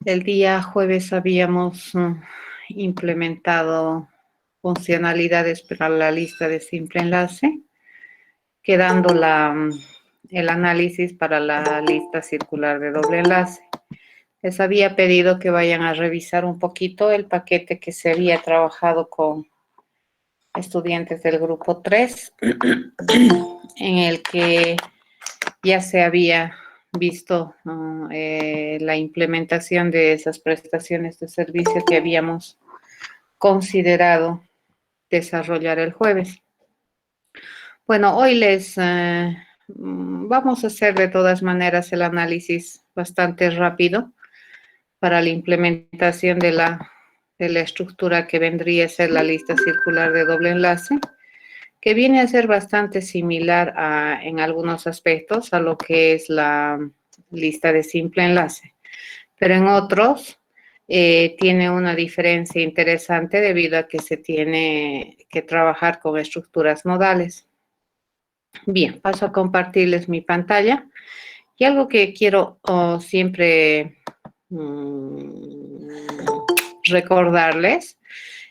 El día jueves habíamos implementado funcionalidades para la lista de simple enlace, quedando el análisis para la lista circular de doble enlace. Les había pedido que vayan a revisar un poquito el paquete que se había trabajado con estudiantes del grupo 3, en el que ya se había visto la implementación de esas prestaciones de servicio que habíamos considerado desarrollar el jueves. Bueno, hoy vamos a hacer de todas maneras el análisis bastante rápido para la implementación de la estructura que vendría a ser la lista circular de doble enlace, que viene a ser bastante similar en algunos aspectos a lo que es la lista de simple enlace, pero en otros tiene una diferencia interesante debido a que se tiene que trabajar con estructuras nodales. Bien, paso a compartirles mi pantalla. Y algo que quiero siempre recordarles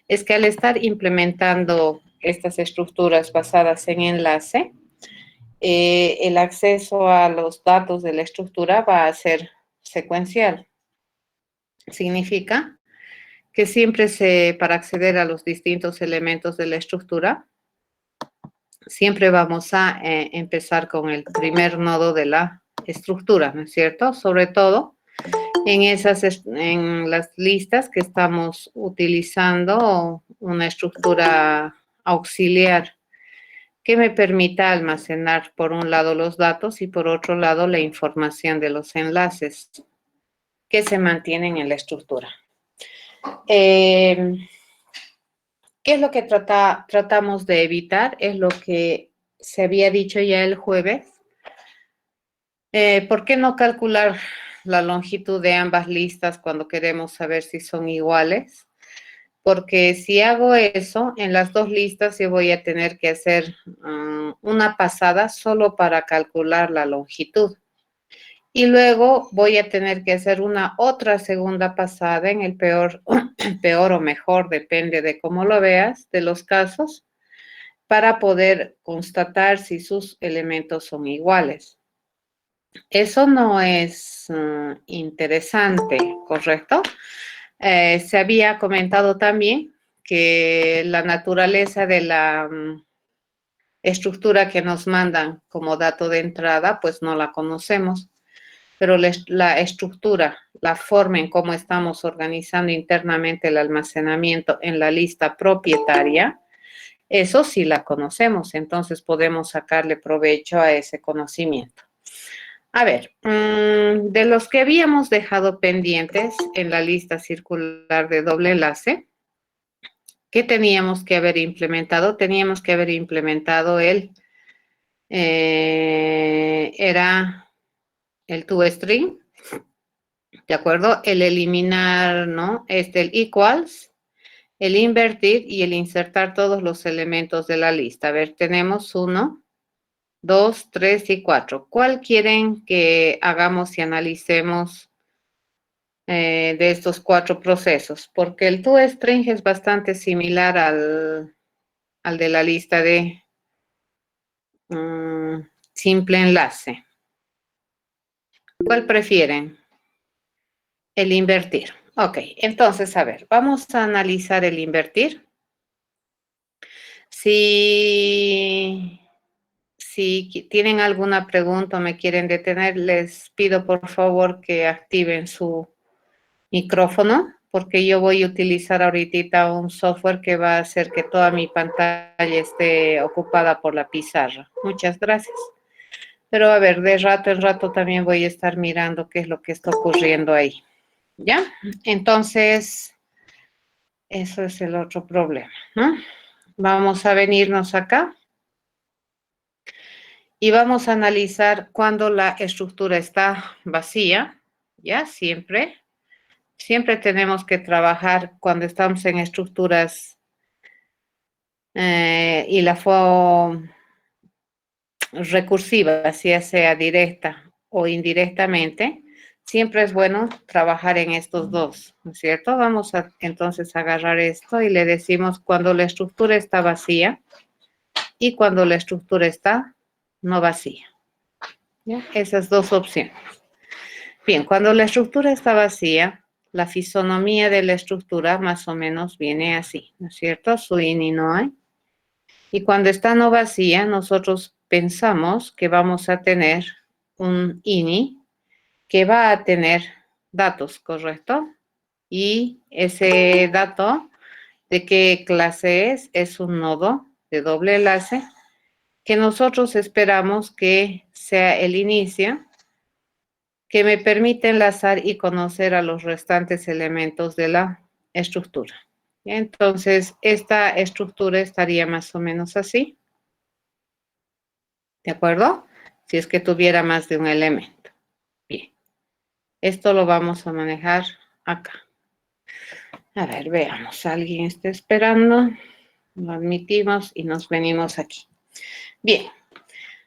es que al estar implementando estas estructuras basadas en enlace, el acceso a los datos de la estructura va a ser secuencial. Significa que para acceder a los distintos elementos de la estructura, siempre vamos a empezar con el primer nodo de la estructura, ¿no es cierto? Sobre todo en las listas que estamos utilizando una estructura auxiliar que me permita almacenar por un lado los datos y por otro lado la información de los enlaces que se mantienen en la estructura. ¿Qué es lo que tratamos de evitar? Es lo que se había dicho ya el jueves. ¿Por qué no calcular la longitud de ambas listas cuando queremos saber si son iguales? Porque si hago eso, en las dos listas yo voy a tener que hacer una pasada solo para calcular la longitud. Y luego voy a tener que hacer una otra segunda pasada en el peor o mejor, depende de cómo lo veas, de los casos, para poder constatar si sus elementos son iguales. Eso no es interesante, ¿correcto? Se había comentado también que la naturaleza de la estructura que nos mandan como dato de entrada, pues no la conocemos, pero la estructura, la forma en cómo estamos organizando internamente el almacenamiento en la lista propietaria, eso sí la conocemos, entonces podemos sacarle provecho a ese conocimiento. A ver, de los que habíamos dejado pendientes en la lista circular de doble enlace, ¿qué teníamos que haber implementado? Teníamos que haber implementado era el toString, ¿de acuerdo? El eliminar, ¿no? El equals, el invertir y el insertar todos los elementos de la lista. A ver, tenemos 1, 2, 3 y 4. ¿Cuál quieren que hagamos y analicemos de estos 4 procesos? Porque el toString es bastante similar al de la lista de simple enlace. ¿Cuál prefieren? El invertir. Ok, entonces, a ver, vamos a analizar el invertir. Si tienen alguna pregunta o me quieren detener, les pido por favor que activen su micrófono, porque yo voy a utilizar ahorita un software que va a hacer que toda mi pantalla esté ocupada por la pizarra. Muchas gracias. Pero a ver, de rato en rato también voy a estar mirando qué es lo que está ocurriendo ahí. ¿Ya? Entonces, eso es el otro problema, ¿no? Vamos a venirnos acá y vamos a analizar cuando la estructura está vacía, ¿ya? Siempre tenemos que trabajar cuando estamos en estructuras y la forma recursiva, ya sea directa o indirectamente, siempre es bueno trabajar en estos dos, ¿no es cierto? Vamos a entonces agarrar esto y le decimos cuando la estructura está vacía y cuando la estructura está no vacía. ¿Ya? Esas dos opciones. Bien, cuando la estructura está vacía, la fisonomía de la estructura más o menos viene así, ¿no es cierto? Su ini no hay. Y cuando está no vacía, nosotros pensamos que vamos a tener un ini que va a tener datos, ¿correcto? Y ese dato de qué clase es un nodo de doble enlace que nosotros esperamos que sea el inicio que me permite enlazar y conocer a los restantes elementos de la estructura. Entonces, esta estructura estaría más o menos así, ¿de acuerdo? Si es que tuviera más de un elemento. Bien, esto lo vamos a manejar acá. A ver, veamos, alguien está esperando, lo admitimos y nos venimos aquí. Bien,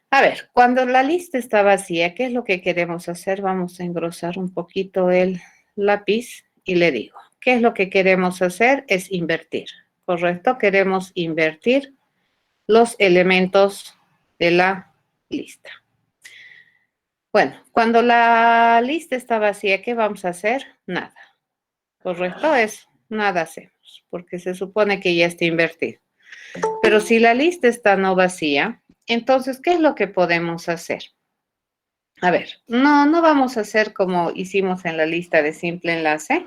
a ver, cuando la lista está vacía, ¿qué es lo que queremos hacer? Vamos a engrosar un poquito el lápiz y le digo, ¿qué es lo que queremos hacer? Es invertir, ¿correcto? Queremos invertir los elementos de la lista. Bueno, cuando la lista está vacía, ¿qué vamos a hacer? Nada, ¿correcto? Es nada hacemos, porque se supone que ya está invertido. Pero si la lista está no vacía, entonces, ¿qué es lo que podemos hacer? A ver, no vamos a hacer como hicimos en la lista de simple enlace,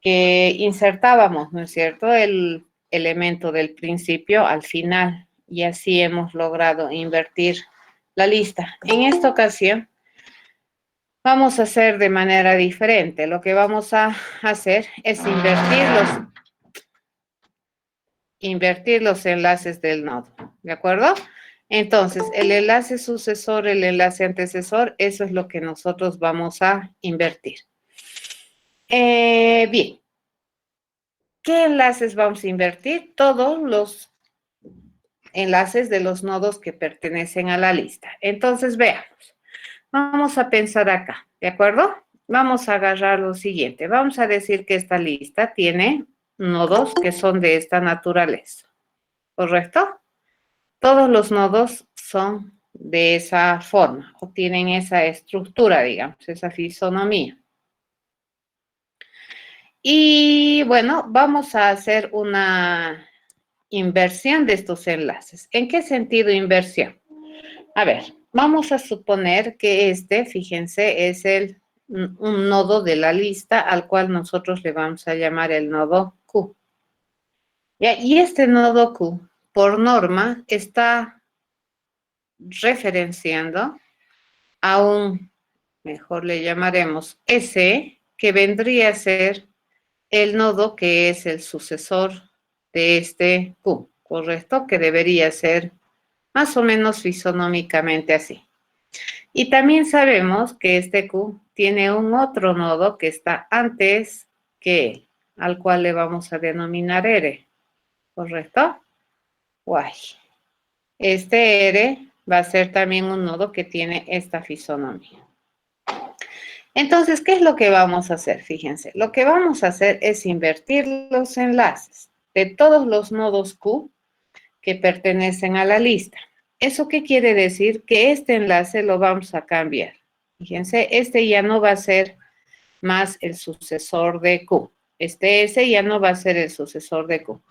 que insertábamos, ¿no es cierto?, el elemento del principio al final y así hemos logrado invertir la lista. En esta ocasión vamos a hacer de manera diferente. Lo que vamos a hacer es invertir los enlaces del nodo, ¿de acuerdo? Entonces, el enlace sucesor, el enlace antecesor, eso es lo que nosotros vamos a invertir. Bien, ¿qué enlaces vamos a invertir? Todos los enlaces de los nodos que pertenecen a la lista. Entonces, veamos. Vamos a pensar acá, ¿de acuerdo? Vamos a agarrar lo siguiente. Vamos a decir que esta lista tiene nodos que son de esta naturaleza, ¿correcto? Todos los nodos son de esa forma o tienen esa estructura, digamos, esa fisonomía. Y bueno, vamos a hacer una inversión de estos enlaces. ¿En qué sentido inversión? A ver, vamos a suponer que fíjense, es un nodo de la lista al cual nosotros le vamos a llamar el nodo Q. ¿Ya? Y este nodo Q, por norma, está referenciando a un, mejor le llamaremos S, que vendría a ser el nodo que es el sucesor de este Q, ¿correcto? Que debería ser más o menos fisonómicamente así. Y también sabemos que este Q tiene un otro nodo que está antes que él, al cual le vamos a denominar R, ¿correcto? Guay. Este R va a ser también un nodo que tiene esta fisonomía. Entonces, ¿qué es lo que vamos a hacer? Fíjense, lo que vamos a hacer es invertir los enlaces de todos los nodos Q que pertenecen a la lista. ¿Eso qué quiere decir? Que este enlace lo vamos a cambiar. Fíjense, este ya no va a ser más el sucesor de Q. Este S ya no va a ser el sucesor de Q.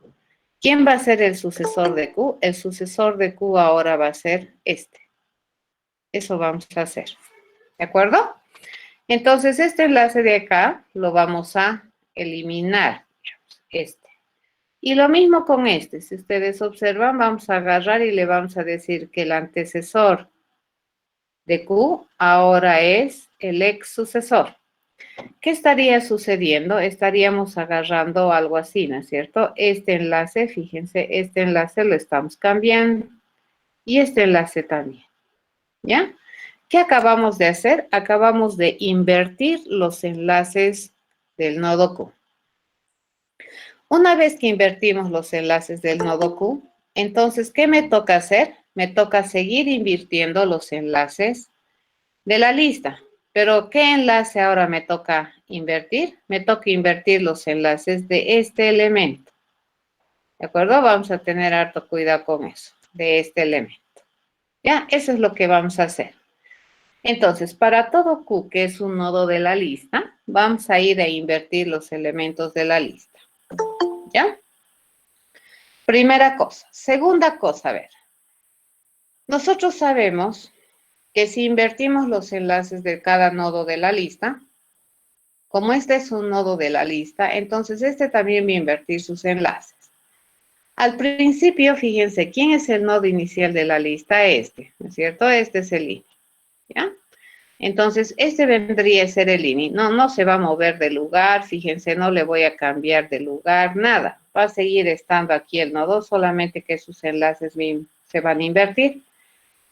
¿Quién va a ser el sucesor de Q? El sucesor de Q ahora va a ser este. Eso vamos a hacer. ¿De acuerdo? Entonces, este enlace de acá lo vamos a eliminar. Este. Y lo mismo con este. Si ustedes observan, vamos a agarrar y le vamos a decir que el antecesor de Q ahora es el ex sucesor. ¿Qué estaría sucediendo? Estaríamos agarrando algo así, ¿no es cierto? Este enlace, fíjense, este enlace lo estamos cambiando y este enlace también, ¿ya? ¿Qué acabamos de hacer? Acabamos de invertir los enlaces del nodo Q. Una vez que invertimos los enlaces del nodo Q, entonces, ¿qué me toca hacer? Me toca seguir invirtiendo los enlaces de la lista, Pero ¿qué enlace ahora me toca invertir? Me toca invertir los enlaces de este elemento. ¿De acuerdo? Vamos a tener harto cuidado con eso, de este elemento. ¿Ya? Eso es lo que vamos a hacer. Entonces, para todo Q, que es un nodo de la lista, vamos a ir a invertir los elementos de la lista. ¿Ya? Primera cosa. Segunda cosa, a ver. Nosotros sabemos que si invertimos los enlaces de cada nodo de la lista, como este es un nodo de la lista, entonces este también va a invertir sus enlaces. Al principio, fíjense, ¿quién es el nodo inicial de la lista? Este, ¿no es cierto? Este es el INI, ¿ya? Entonces, este vendría a ser el INI. No se va a mover de lugar, fíjense, no le voy a cambiar de lugar, nada. Va a seguir estando aquí el nodo, solamente que sus enlaces se van a invertir.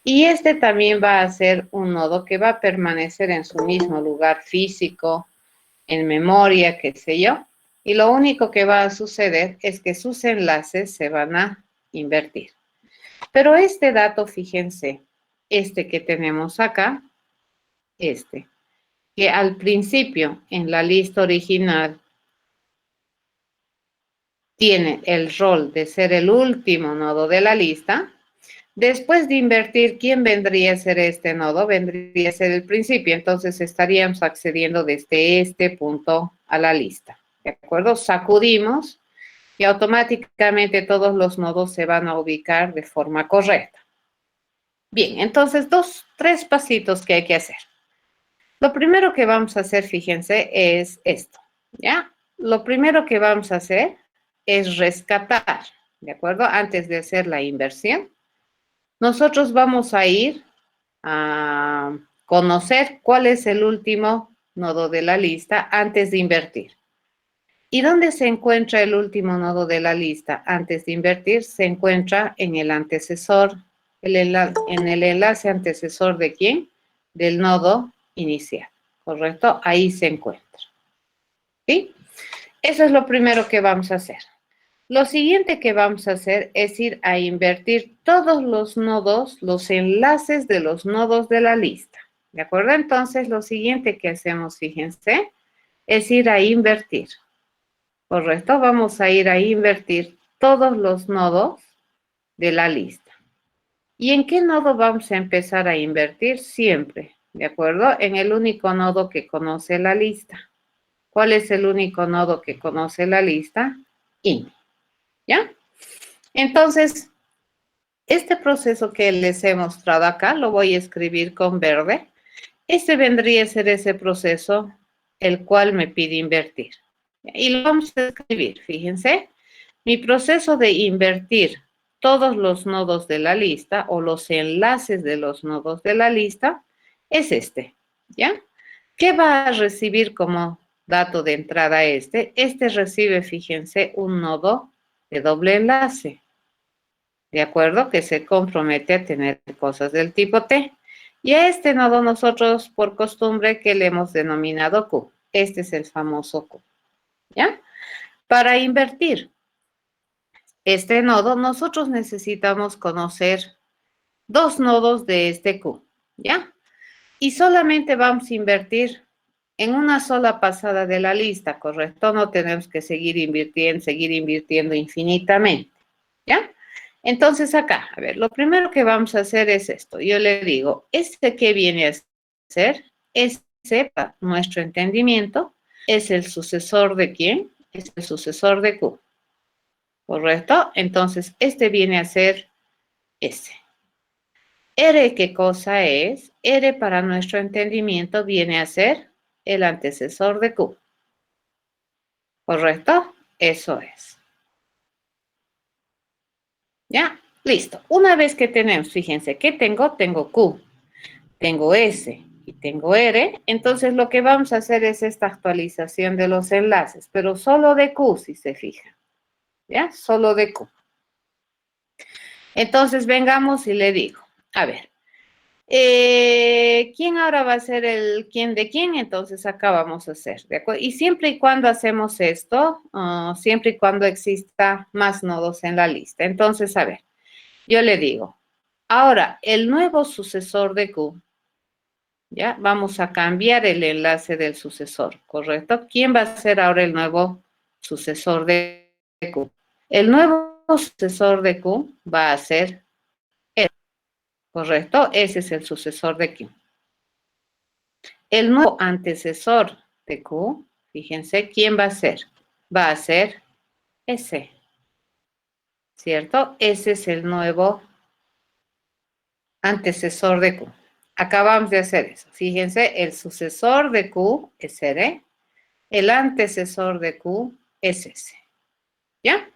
Y este también va a ser un nodo que va a permanecer en su mismo lugar físico, en memoria, qué sé yo. Y lo único que va a suceder es que sus enlaces se van a invertir. Pero este dato, fíjense, este que tenemos acá, que al principio en la lista original tiene el rol de ser el último nodo de la lista. Después de invertir, ¿quién vendría a ser este nodo? Vendría a ser el principio. Entonces estaríamos accediendo desde este punto a la lista. ¿De acuerdo? Sacudimos y automáticamente todos los nodos se van a ubicar de forma correcta. Bien, entonces tres pasitos que hay que hacer. Lo primero que vamos a hacer, fíjense, es esto, ¿ya? Lo primero que vamos a hacer es rescatar, ¿de acuerdo? Antes de hacer la inversión, nosotros vamos a ir a conocer cuál es el último nodo de la lista antes de invertir. ¿Y dónde se encuentra el último nodo de la lista antes de invertir? Se encuentra en el antecesor, en el enlace antecesor ¿de quién? Del nodo inicial, ¿correcto? Ahí se encuentra, ¿sí? Eso es lo primero que vamos a hacer. Lo siguiente que vamos a hacer es ir a invertir todos los nodos, los enlaces de los nodos de la lista, ¿de acuerdo? Entonces, lo siguiente que hacemos, fíjense, es ir a invertir. Correcto, vamos a ir a invertir todos los nodos de la lista. ¿Y en qué nodo vamos a empezar a invertir? Siempre, ¿de acuerdo? En el único nodo que conoce la lista. ¿Cuál es el único nodo que conoce la lista? INI, ¿ya? Entonces, este proceso que les he mostrado acá, lo voy a escribir con verde. Este vendría a ser ese proceso el cual me pide invertir. Y lo vamos a escribir, fíjense. Mi proceso de invertir todos los nodos de la lista o los enlaces de los nodos de la lista es este, ¿ya? ¿Qué va a recibir como dato de entrada este? Este recibe, fíjense, un nodo de doble enlace, ¿de acuerdo? Que se compromete a tener cosas del tipo T. Y a este nodo nosotros, por costumbre, que le hemos denominado Q. Este es el famoso Q, ¿ya? Para invertir este nodo, nosotros necesitamos conocer dos nodos de este Q, ¿ya? Y solamente vamos a invertir en una sola pasada de la lista, ¿correcto? No tenemos que seguir invirtiendo infinitamente, ¿ya? Entonces acá, a ver, lo primero que vamos a hacer es esto. Yo le digo, ¿este qué viene a ser? Ese, para nuestro entendimiento, es el sucesor de ¿quién? Es el sucesor de Q, ¿correcto? Entonces, este viene a ser ese. R, ¿qué cosa es? R para nuestro entendimiento viene a ser el antecesor de Q, ¿correcto? Eso es. ¿Ya? Listo. Una vez que tenemos, fíjense, ¿qué tengo? Tengo Q, tengo S y tengo R. Entonces, lo que vamos a hacer es esta actualización de los enlaces, pero solo de Q, si se fijan. ¿Ya? Solo de Q. Entonces, vengamos y le digo, a ver, ¿quién ahora va a ser el quién de quién? Entonces acá vamos a hacer, ¿de acuerdo? Y siempre y cuando hacemos esto, siempre y cuando exista más nodos en la lista. Entonces, a ver, yo le digo, ahora, el nuevo sucesor de Q ¿Ya? Vamos a cambiar el enlace del sucesor, ¿correcto? ¿Quién va a ser ahora el nuevo sucesor de Q? El nuevo sucesor de Q va a ser R, ¿correcto? Ese es el sucesor de Q. El nuevo antecesor de Q, fíjense, ¿quién va a ser? Va a ser S, ¿cierto? Ese es el nuevo antecesor de Q. Acabamos de hacer eso. Fíjense, el sucesor de Q es R, el antecesor de Q es S. ¿Ya?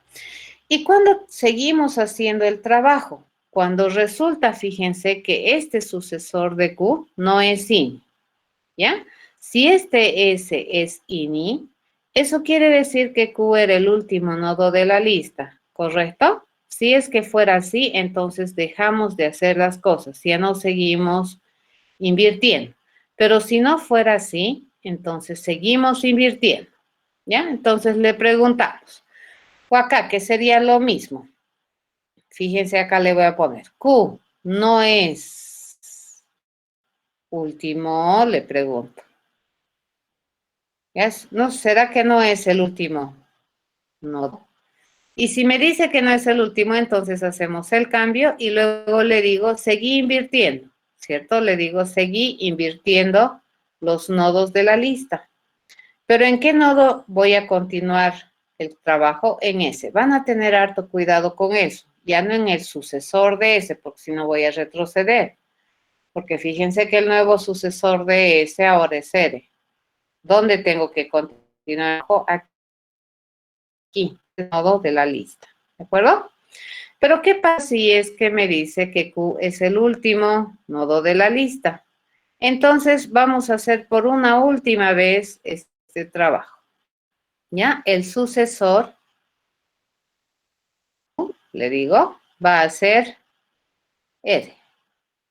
Y cuando seguimos haciendo el trabajo, cuando resulta, fíjense, que este sucesor de Q no es INI, ¿ya? Si este S es INI, eso quiere decir que Q era el último nodo de la lista, ¿correcto? Si es que fuera así, entonces dejamos de hacer las cosas, ya no seguimos invirtiendo. Pero si no fuera así, entonces seguimos invirtiendo, ¿ya? Entonces le preguntamos, o acá, que sería lo mismo. Fíjense, acá le voy a poner, Q no es último, le pregunto. ¿No, será que no es el último nodo? Y si me dice que no es el último, entonces hacemos el cambio y luego le digo, seguí invirtiendo, ¿cierto? Le digo, seguí invirtiendo los nodos de la lista. Pero ¿en qué nodo voy a continuar el trabajo? En ese. Van a tener harto cuidado con eso, ya no en el sucesor de ese, porque si no voy a retroceder. Porque fíjense que el nuevo sucesor de ese ahora es R. ¿Dónde tengo que continuar? Aquí, el nodo de la lista. ¿De acuerdo? Pero ¿qué pasa si es que me dice que Q es el último nodo de la lista? Entonces vamos a hacer por una última vez este trabajo. ¿Ya? El sucesor, le digo, va a ser R,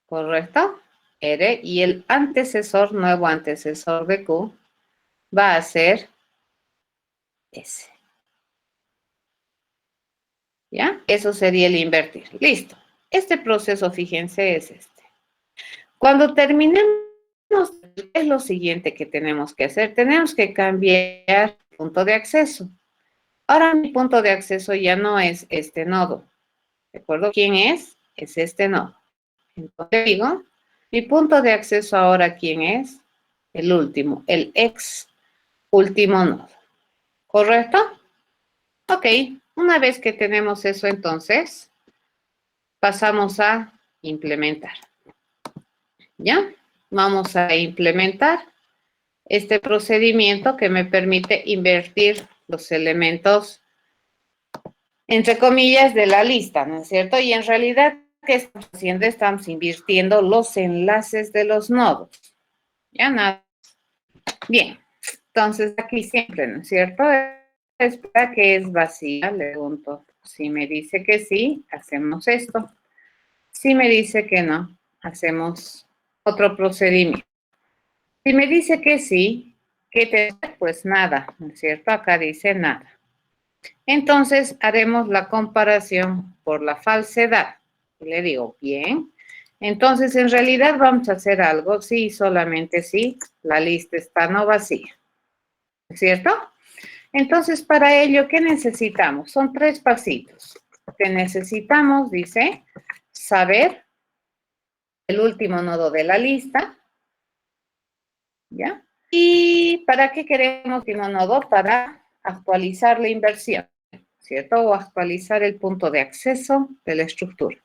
¿correcto? R, y el antecesor, nuevo antecesor de Q, va a ser S. ¿Ya? Eso sería el invertir. Listo. Este proceso, fíjense, es este. Cuando terminemos, es lo siguiente que tenemos que hacer. Tenemos que cambiar el punto de acceso. Ahora mi punto de acceso ya no es este nodo. ¿De acuerdo? ¿Quién es? Es este nodo. Entonces digo, mi punto de acceso ahora, ¿quién es? El último, el ex último nodo. ¿Correcto? Ok, una vez que tenemos eso, entonces, pasamos a implementar. ¿Ya? Vamos a implementar este procedimiento que me permite invertir los elementos, entre comillas, de la lista, ¿no es cierto? Y en realidad, ¿qué estamos haciendo? Estamos invirtiendo los enlaces de los nodos. Ya nada. Bien, entonces aquí siempre, ¿no es cierto? Espera que es vacía, le pregunto. Si me dice que sí, hacemos esto. Si me dice que no, hacemos otro procedimiento. Si me dice que sí, ¿qué te hace? Pues nada, ¿no es cierto? Acá dice nada. Entonces haremos la comparación por la falsedad. Y le digo, bien. Entonces, en realidad vamos a hacer algo, sí, solamente sí, la lista está no vacía. ¿Cierto? Entonces, para ello, ¿qué necesitamos? Son 3 pasitos. Que necesitamos, dice, saber el último nodo de la lista, ¿ya? ¿Y para qué queremos el último nodo? Para actualizar la inversión, ¿cierto? O actualizar el punto de acceso de la estructura.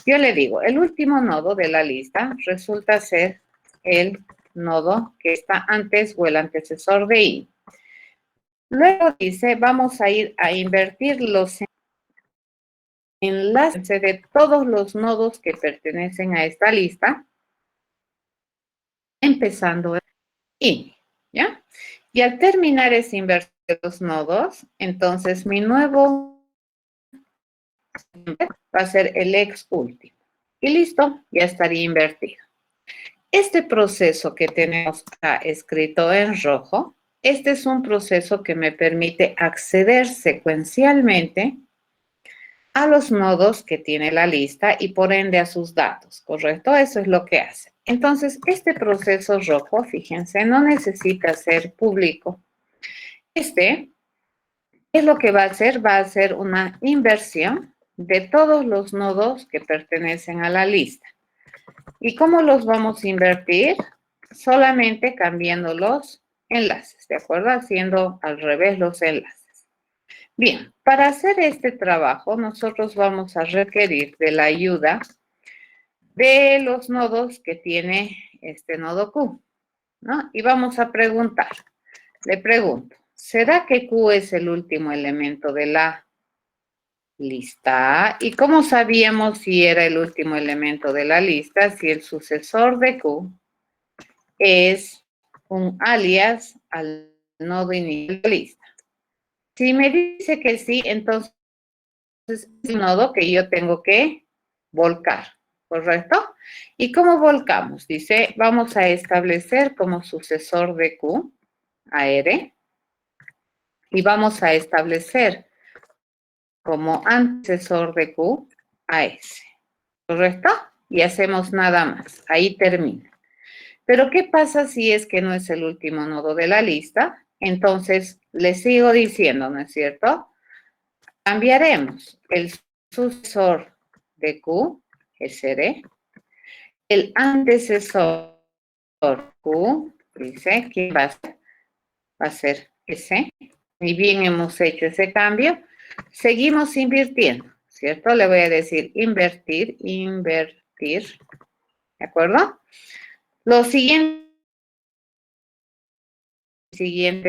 Yo le digo, el último nodo de la lista resulta ser el nodo que está antes o el antecesor de I. Luego dice, vamos a ir a invertir los enlaces de todos los nodos que pertenecen a esta lista, empezando en I, ¿ya? Y al terminar ese invertir los nodos, entonces mi nuevo va a ser el ex último. Y listo, ya estaría invertido. Este proceso que tenemos acá escrito en rojo, este es un proceso que me permite acceder secuencialmente a los nodos que tiene la lista y por ende a sus datos, ¿correcto? Eso es lo que hace. Entonces, este proceso rojo, fíjense, no necesita ser público. Este es lo que va a hacer, una inversión de todos los nodos que pertenecen a la lista. ¿Y cómo los vamos a invertir? Solamente cambiando los enlaces, ¿de acuerdo? Haciendo al revés los enlaces. Bien, para hacer este trabajo, nosotros vamos a requerir de la ayuda de los nodos que tiene este nodo Q, ¿no? Y vamos a preguntar, le pregunto, ¿será que Q es el último elemento de la lista? ¿Y cómo sabíamos si era el último elemento de la lista? Si el sucesor de Q es un alias al nodo inicial de la lista. Si me dice que sí, entonces es un nodo que yo tengo que volcar, ¿correcto? ¿Y cómo volcamos? Dice, vamos a establecer como sucesor de Q a R y vamos a establecer como antecesor de Q a S, ¿correcto? Y hacemos nada más, ahí termina. Pero ¿qué pasa si es que no es el último nodo de la lista? Entonces, le sigo diciendo, ¿no es cierto? Cambiaremos el sucesor de Q, SR, el antecesor Q, dice, ¿quién va a ser? Va a ser S. Y bien hemos hecho ese cambio. Seguimos invirtiendo, ¿cierto? Le voy a decir invertir, invertir, ¿de acuerdo? Lo siguiente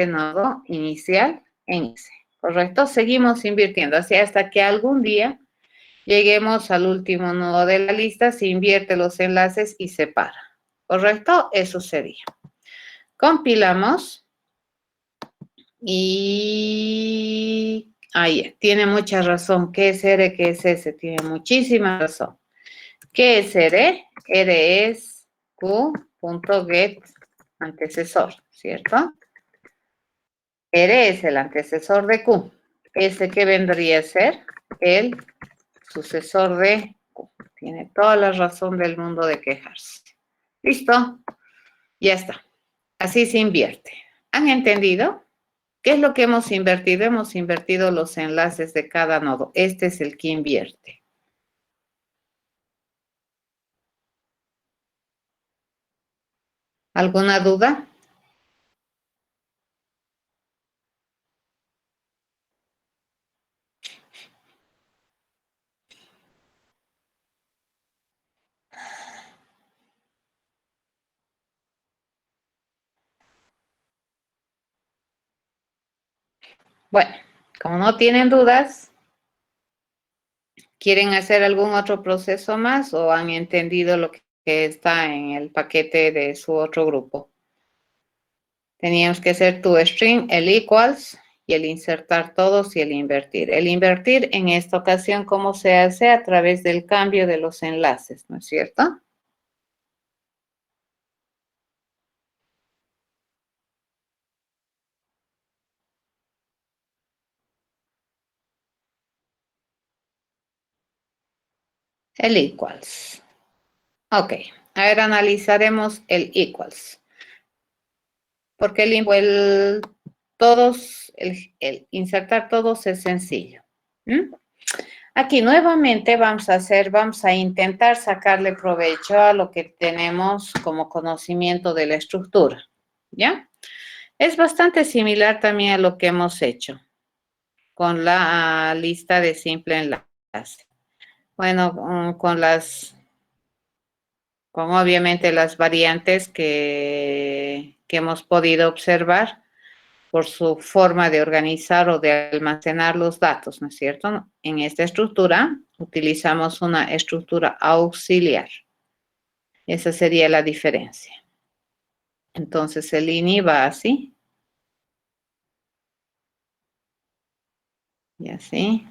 nodo inicial en S, ¿correcto? Seguimos invirtiendo, así hasta que algún día lleguemos al último nodo de la lista, se invierte los enlaces y se para, ¿correcto? Eso sería. Compilamos y ahí tiene mucha razón. ¿Qué es R? ¿Qué es S? Tiene muchísima razón. ¿Qué es R? R es Q.get antecesor, ¿cierto? R es el antecesor de Q. ¿Ese qué vendría a ser? El sucesor de Q. Tiene toda la razón del mundo de quejarse. ¿Listo? Ya está. Así se invierte. ¿Han entendido? ¿Qué es lo que hemos invertido? Hemos invertido los enlaces de cada nodo. Este es el que invierte. ¿Alguna duda? Bueno, como no tienen dudas, ¿quieren hacer algún otro proceso más o han entendido lo que está en el paquete de su otro grupo? Teníamos que hacer tu string, el equals y el insertar todos y el invertir. El invertir en esta ocasión, ¿cómo se hace? A través del cambio de los enlaces, ¿no es cierto? El equals. Ok, ahora analizaremos el equals. Porque el insertar todos es sencillo. ¿Mm? Aquí nuevamente vamos a intentar sacarle provecho a lo que tenemos como conocimiento de la estructura. ¿Ya? Es bastante similar también a lo que hemos hecho con la lista de simple enlace. Bueno, con obviamente las variantes que hemos podido observar por su forma de organizar o de almacenar los datos, ¿no es cierto? En esta estructura utilizamos una estructura auxiliar. Esa sería la diferencia. Entonces el INI va así. Y así.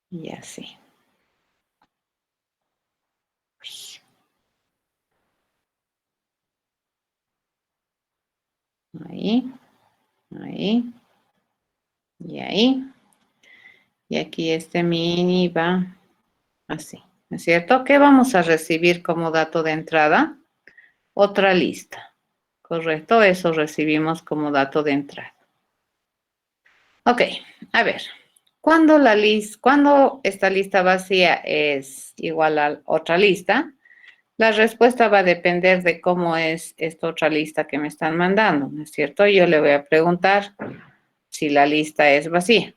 Y así. Ahí. Ahí. Y ahí. Y aquí este mini va así, ¿no es cierto? ¿Qué vamos a recibir como dato de entrada? Otra lista. Correcto, eso recibimos como dato de entrada. Ok, a ver. Cuando esta lista vacía es igual a otra lista, la respuesta va a depender de cómo es esta otra lista que me están mandando, ¿no es cierto? Yo le voy a preguntar si la lista es vacía.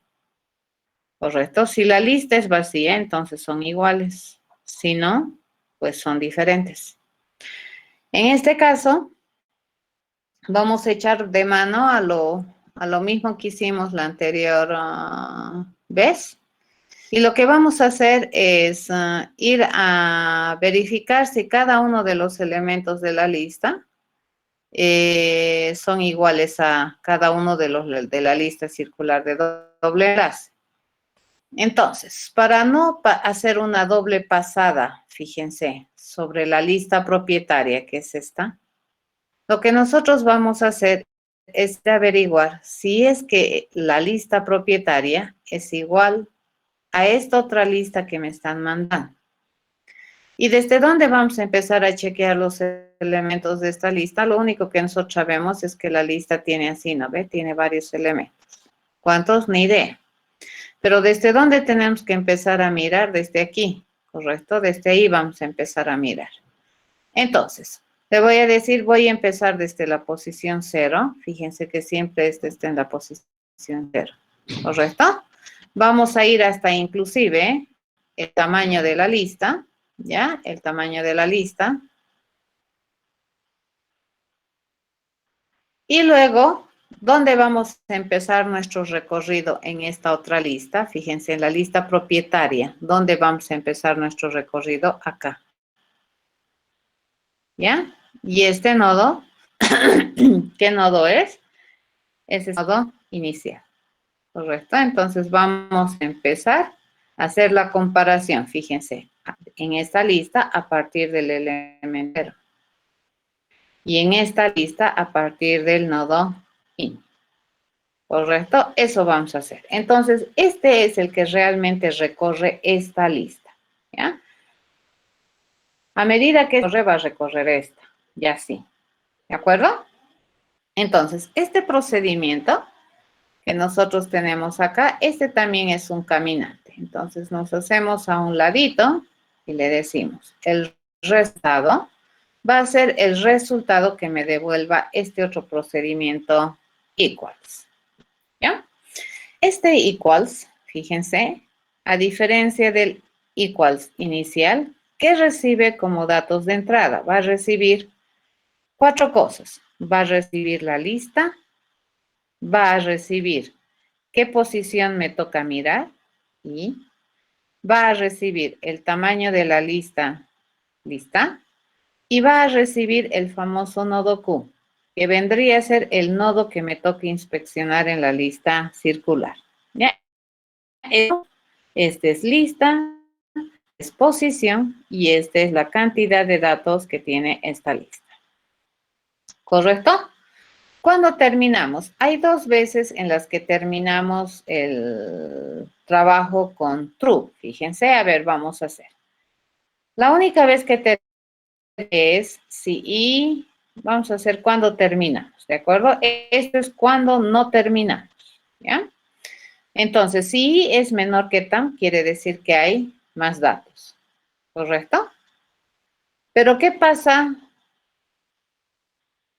Correcto. Si la lista es vacía, entonces son iguales. Si no, pues son diferentes. En este caso, vamos a echar de mano a lo mismo que hicimos la anterior vez. Y lo que vamos a hacer es ir a verificar si cada uno de los elementos de la lista son iguales a cada uno de los de la lista circular de doble enlace. Entonces, para no hacer una doble pasada, fíjense, sobre la lista propietaria, que es esta, lo que nosotros vamos a hacer es averiguar si es que la lista propietaria es igual a esta otra lista que me están mandando. ¿Y desde dónde vamos a empezar a chequear los elementos de esta lista? Lo único que nosotros sabemos es que la lista tiene así, ¿no ve? Tiene varios elementos. ¿Cuántos? Ni idea. Pero ¿desde dónde tenemos que empezar a mirar? Desde aquí, ¿correcto? Desde ahí vamos a empezar a mirar. Entonces, le voy a decir, voy a empezar desde la posición 0. Fíjense que siempre este está en la posición 0, ¿correcto? Vamos a ir hasta inclusive el tamaño de la lista, ¿ya? El tamaño de la lista. Y luego, ¿dónde vamos a empezar nuestro recorrido en esta otra lista? Fíjense, en la lista propietaria. ¿Dónde vamos a empezar nuestro recorrido? Acá. ¿Ya? Y este nodo, ¿qué nodo es? Ese es el nodo inicial. ¿Correcto? Entonces vamos a empezar a hacer la comparación. Fíjense, en esta lista a partir del elemento y en esta lista a partir del nodo in. ¿Correcto? Eso vamos a hacer. Entonces, este es el que realmente recorre esta lista. ¿Ya? A medida que recorre, va a recorrer esta. Ya sí. ¿De acuerdo? Entonces, este procedimiento que nosotros tenemos acá, este también es un caminante. Entonces, nos hacemos a un ladito y le decimos, el resultado va a ser el resultado que me devuelva este otro procedimiento equals. ¿Ya? Este equals, fíjense, a diferencia del equals inicial, ¿qué recibe como datos de entrada? Va a recibir 4 cosas. Va a recibir la lista, va a recibir qué posición me toca mirar y va a recibir el tamaño de la lista, y va a recibir el famoso nodo Q, que vendría a ser el nodo que me toca inspeccionar en la lista circular. ¿Ya? Esta es lista, es posición y esta es la cantidad de datos que tiene esta lista. ¿Correcto? Cuando terminamos, hay 2 veces en las que terminamos el trabajo con true. Fíjense, a ver, vamos a hacer. La única vez que es si y vamos a hacer cuando terminamos, ¿de acuerdo? Esto es cuando no terminamos, ¿ya? Entonces, si es menor que tam, quiere decir que hay más datos, ¿correcto? Pero, ¿qué pasa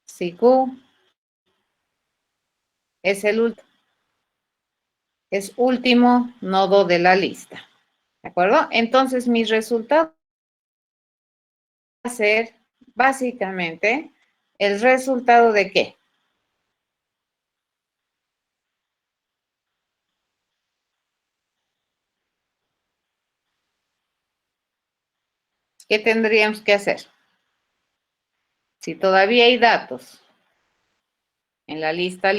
si Q es el último? Es último nodo de la lista, ¿de acuerdo? Entonces, mi resultado va a ser básicamente el resultado de ¿qué? ¿Qué tendríamos que hacer? Si todavía hay datos en la lista,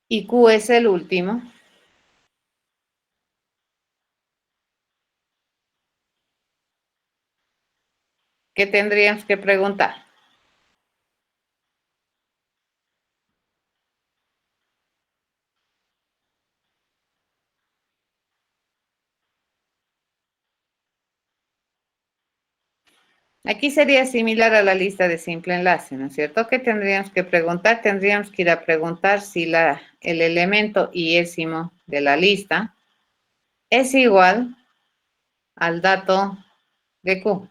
y Q es el último, ¿qué tendríamos que preguntar? Aquí sería similar a la lista de simple enlace, ¿no es cierto? ¿Qué tendríamos que preguntar? Tendríamos que ir a preguntar si el elemento iésimo de la lista es igual al dato de Q,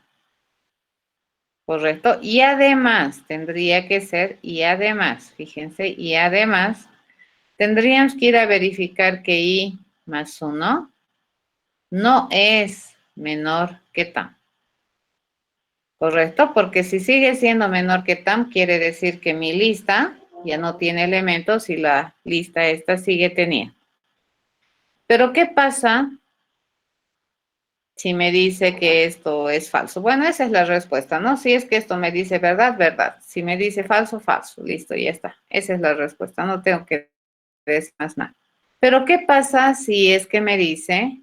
¿correcto? Y además tendría que ser, y además, fíjense, y además tendríamos que ir a verificar que I más 1 no es menor que TAM. ¿Correcto? Porque si sigue siendo menor que TAM, quiere decir que mi lista ya no tiene elementos y la lista esta sigue teniendo. Pero ¿qué pasa si me dice que esto es falso? Bueno, esa es la respuesta, ¿no? Si es que esto me dice verdad, verdad. Si me dice falso, falso. Listo, ya está. Esa es la respuesta. No tengo que decir más nada. Pero ¿qué pasa si es que me dice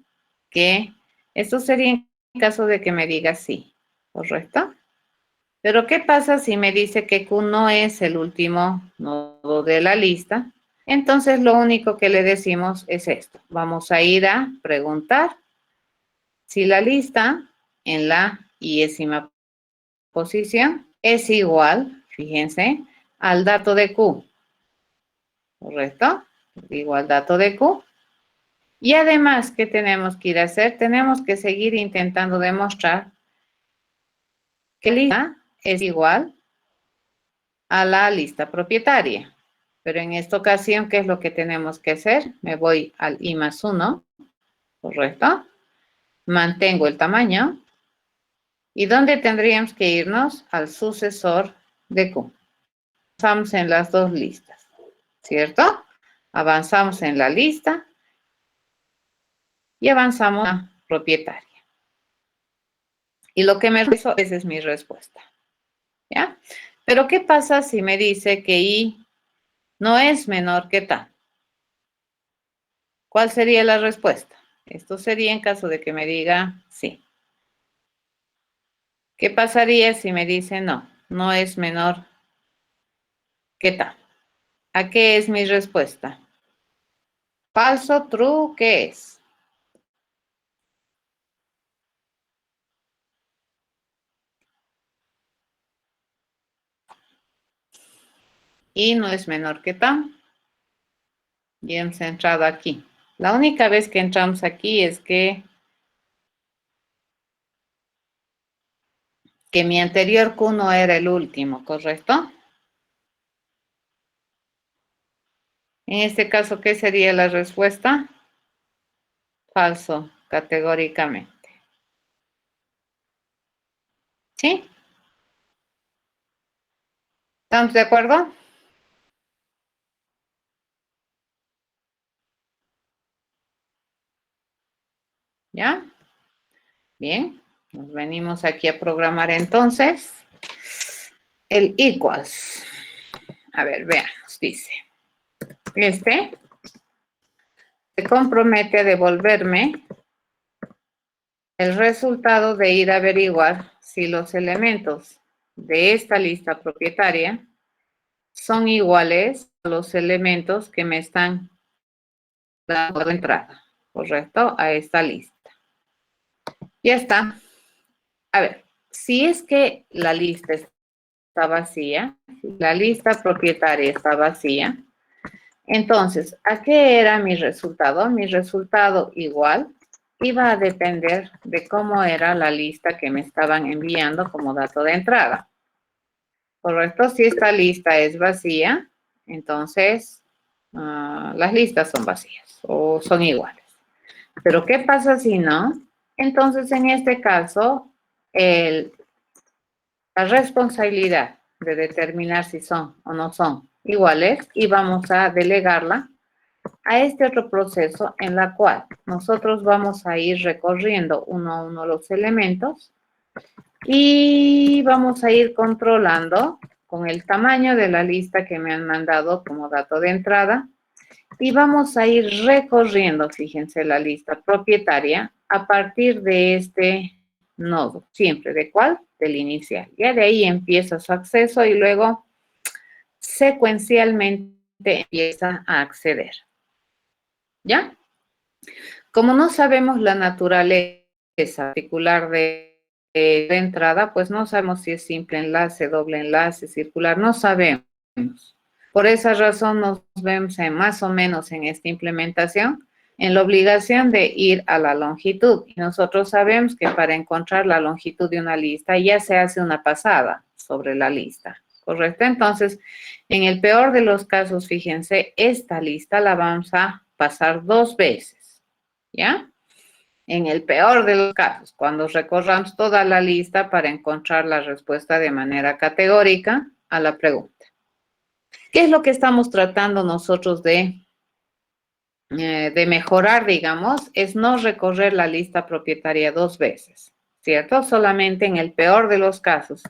que esto sería en caso de que me diga sí? ¿Correcto? Pero ¿qué pasa si me dice que Q no es el último nodo de la lista? Entonces lo único que le decimos es esto. Vamos a ir a preguntar si la lista en la iésima posición es igual, fíjense, al dato de Q. ¿Correcto? Igual dato de Q. Y además, ¿qué tenemos que ir a hacer? Tenemos que seguir intentando demostrar que la lista es igual a la lista propietaria. Pero en esta ocasión, ¿qué es lo que tenemos que hacer? Me voy al I más 1, ¿correcto? Mantengo el tamaño. ¿Y dónde tendríamos que irnos? Al sucesor de Q. Avanzamos en las dos listas, ¿cierto? Avanzamos en la lista y avanzamos a propietaria. Y lo que me hizo, esa es mi respuesta, ¿ya? Pero ¿qué pasa si me dice que I no es menor que tal? ¿Cuál sería la respuesta? Esto sería en caso de que me diga sí. ¿Qué pasaría si me dice no? No es menor que tal. ¿A qué es mi respuesta? Falso, true, ¿qué es? Y no es menor que tal. Y hemos entrado aquí. La única vez que entramos aquí es que mi anterior Q no era el último, ¿correcto? En este caso, ¿qué sería la respuesta? Falso, categóricamente. ¿Sí? ¿Estamos de acuerdo? ¿Ya? Bien. Nos venimos aquí a programar entonces el equals. A ver, veamos, dice. Este se compromete a devolverme el resultado de ir a averiguar si los elementos de esta lista propietaria son iguales a los elementos que me están dando entrada, ¿correcto? A esta lista. Ya está. A ver, si es que la lista está vacía, si la lista propietaria está vacía, entonces, ¿a qué era mi resultado? Mi resultado igual iba a depender de cómo era la lista que me estaban enviando como dato de entrada. ¿Correcto? Si esta lista es vacía, entonces las listas son vacías o son iguales. Pero ¿qué pasa si no? Entonces, en este caso, la responsabilidad de determinar si son o no son iguales y vamos a delegarla a este otro proceso en la cual nosotros vamos a ir recorriendo uno a uno los elementos y vamos a ir controlando con el tamaño de la lista que me han mandado como dato de entrada y vamos a ir recorriendo, fíjense, la lista propietaria a partir de este nodo, siempre, ¿de cuál? Del inicial. Ya de ahí empieza su acceso y luego secuencialmente empieza a acceder. ¿Ya? Como no sabemos la naturaleza particular de de entrada, pues no sabemos si es simple enlace, doble enlace, circular, no sabemos. Por esa razón nos vemos más o menos en esta implementación en la obligación de ir a la longitud. Y nosotros sabemos que para encontrar la longitud de una lista ya se hace una pasada sobre la lista, ¿correcto? Entonces, en el peor de los casos, fíjense, esta lista la vamos a pasar 2 veces, ¿ya? En el peor de los casos, cuando recorramos toda la lista para encontrar la respuesta de manera categórica a la pregunta. ¿Qué es lo que estamos tratando nosotros de mejorar, digamos? Es no recorrer la lista propietaria 2 veces, ¿cierto? Solamente en el peor de los casos.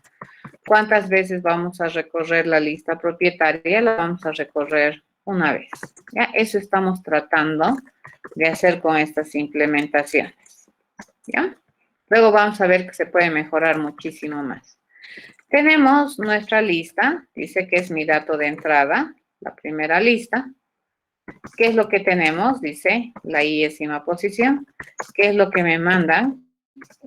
¿Cuántas veces vamos a recorrer la lista propietaria? La vamos a recorrer una vez. ¿Ya? Eso estamos tratando de hacer con estas implementaciones. ¿Ya? Luego vamos a ver que se puede mejorar muchísimo más. Tenemos nuestra lista, dice que es mi dato de entrada, la primera lista. ¿Qué es lo que tenemos? Dice la iésima posición. ¿Qué es lo que me mandan?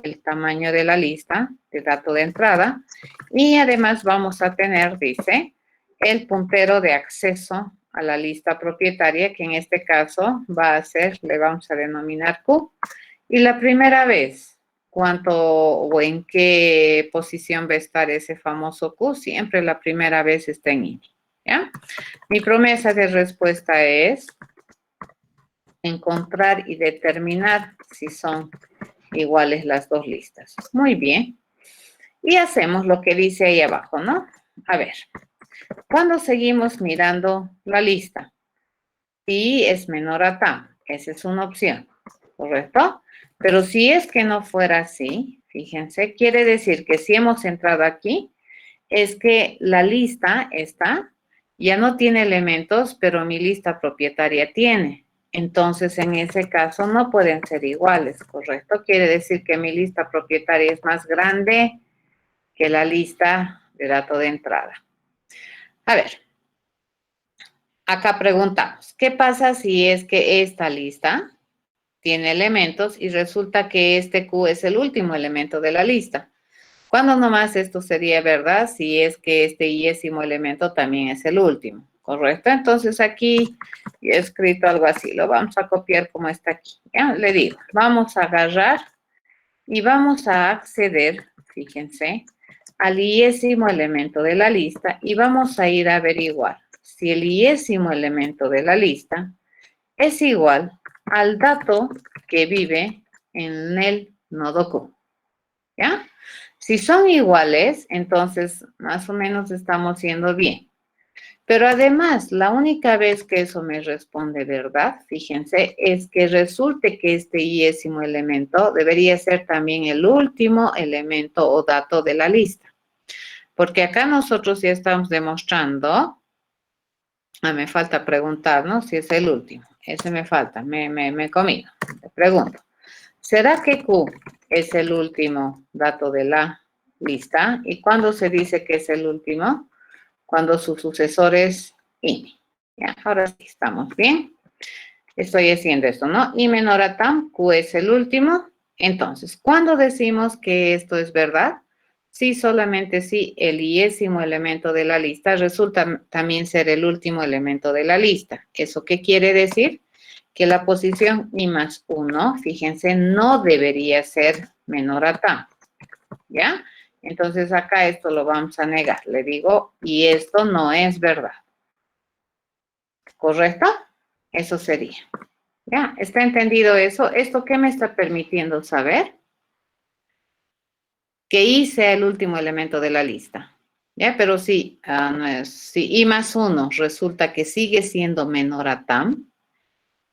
El tamaño de la lista de dato de entrada. Y además vamos a tener, dice, el puntero de acceso a la lista propietaria, que en este caso va a ser, le vamos a denominar Q. Y la primera vez, ¿cuánto o en qué posición va a estar ese famoso Q? Siempre la primera vez está en INI, ¿ya? Mi promesa de respuesta es encontrar y determinar si son iguales las dos listas. Muy bien. Y hacemos lo que dice ahí abajo, ¿no? A ver, cuando seguimos mirando la lista, si es menor a TAM, esa es una opción, ¿correcto? Pero si es que no fuera así, fíjense, quiere decir que si hemos entrado aquí, es que la lista esta ya no tiene elementos, pero mi lista propietaria tiene. Entonces, en ese caso, no pueden ser iguales, ¿correcto? Quiere decir que mi lista propietaria es más grande que la lista de dato de entrada. A ver, acá preguntamos, ¿qué pasa si es que esta lista tiene elementos y resulta que este Q es el último elemento de la lista? ¿Cuándo nomás esto sería verdad? Si es que este iésimo elemento también es el último, ¿correcto? Entonces aquí he escrito algo así, lo vamos a copiar como está aquí. ¿Ya? Le digo, vamos a agarrar y vamos a acceder, fíjense, al iésimo elemento de la lista y vamos a ir a averiguar si el iésimo elemento de la lista es igual al dato que vive en el nodo Q. ¿Ya? Si son iguales, entonces más o menos estamos yendo bien. Pero además, la única vez que eso me responde verdad, fíjense, es que resulte que este iésimo elemento debería ser también el último elemento o dato de la lista. Porque acá nosotros ya estamos demostrando, me falta preguntar, ¿no? Si es el último. Ese me falta, me comí. Te pregunto. ¿Será que Q es el último dato de la lista? ¿Y cuándo se dice que es el último? Cuando su sucesor es INI. Ya, ahora sí estamos bien. Estoy haciendo esto, ¿no? I menor a TAM, Q es el último. Entonces, ¿cuándo decimos que esto es verdad? Sí, solamente si el iésimo elemento de la lista resulta también ser el último elemento de la lista. ¿Eso qué quiere decir? Que la posición I más 1, fíjense, no debería ser menor a TAM, ¿ya? Entonces acá esto lo vamos a negar. Le digo, y esto no es verdad. ¿Correcto? Eso sería. ¿Ya? ¿Está entendido eso? ¿Esto qué me está permitiendo saber? Que I sea el último elemento de la lista. ¿Ya? Pero si, si I más 1 resulta que sigue siendo menor a TAM,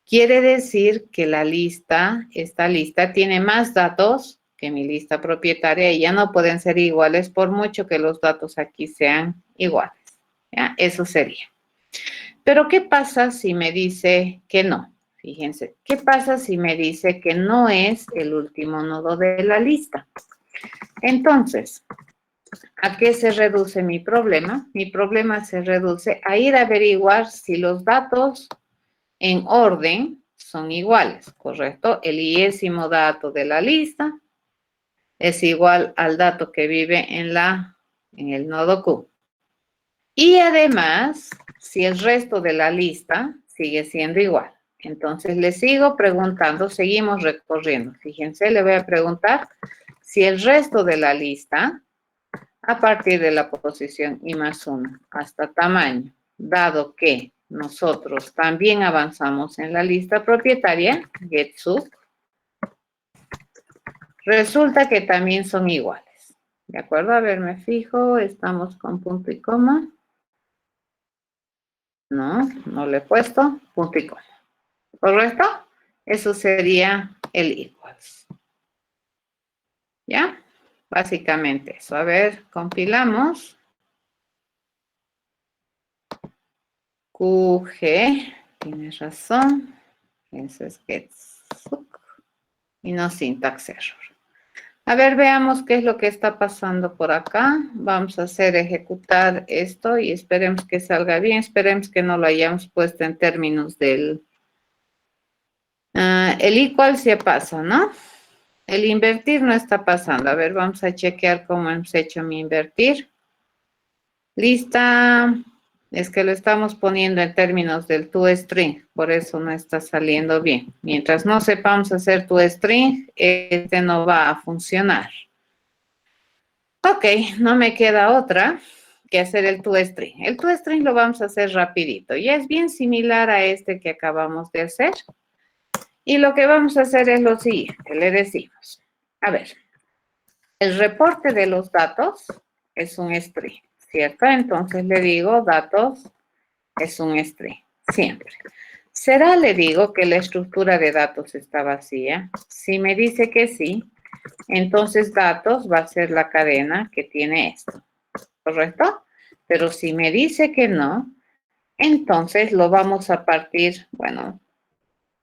quiere decir que la lista, esta lista, tiene más datos que mi lista propietaria y ya no pueden ser iguales por mucho que los datos aquí sean iguales. ¿Ya? Eso sería. Pero, ¿qué pasa si me dice que no? Fíjense, ¿qué pasa si me dice que no es el último nodo de la lista? Entonces, ¿a qué se reduce mi problema? Mi problema se reduce a ir a averiguar si los datos en orden son iguales, ¿correcto? El iésimo dato de la lista, es igual al dato que vive en el nodo Q. Y además, si el resto de la lista sigue siendo igual. Entonces, le sigo preguntando, seguimos recorriendo. Fíjense, le voy a preguntar si el resto de la lista, a partir de la posición I más 1 hasta tamaño, dado que nosotros también avanzamos en la lista propietaria, getSub, resulta que también son iguales. ¿De acuerdo? A ver, me fijo, estamos con punto y coma. No le he puesto punto y coma. ¿Correcto? Eso sería el equals. ¿Ya? Básicamente eso. A ver, compilamos. QG, tienes razón. Ese es getSub. Y no syntax error. A ver, veamos qué es lo que está pasando por acá. Vamos a hacer ejecutar esto y esperemos que salga bien. Esperemos que no lo hayamos puesto en términos del... el equal sí pasa, ¿no? El invertir no está pasando. A ver, vamos a chequear cómo hemos hecho mi invertir. Lista. Es que lo estamos poniendo en términos del toString, por eso no está saliendo bien. Mientras no sepamos hacer toString, este no va a funcionar. Ok, no me queda otra que hacer el toString. El toString lo vamos a hacer rapidito. Ya es bien similar a este que acabamos de hacer. Y lo que vamos a hacer es lo siguiente. Le decimos, a ver, el reporte de los datos es un string, ¿cierto? Entonces le digo, datos es un string, siempre. ¿Será, le digo, que la estructura de datos está vacía? Si me dice que sí, entonces datos va a ser la cadena que tiene esto, ¿correcto? Pero si me dice que no, entonces lo vamos a partir, bueno,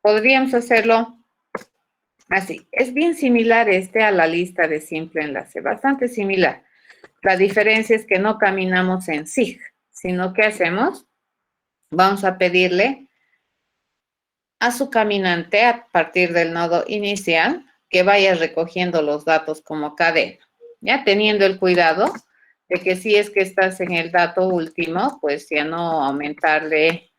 podríamos hacerlo así. Es bien similar a la lista de simple enlace, bastante similar. La diferencia es que no caminamos en SIG, sino que hacemos, vamos a pedirle a su caminante a partir del nodo inicial que vaya recogiendo los datos como cadena, ya teniendo el cuidado de que si es que estás en el dato último, pues ya no aumentarle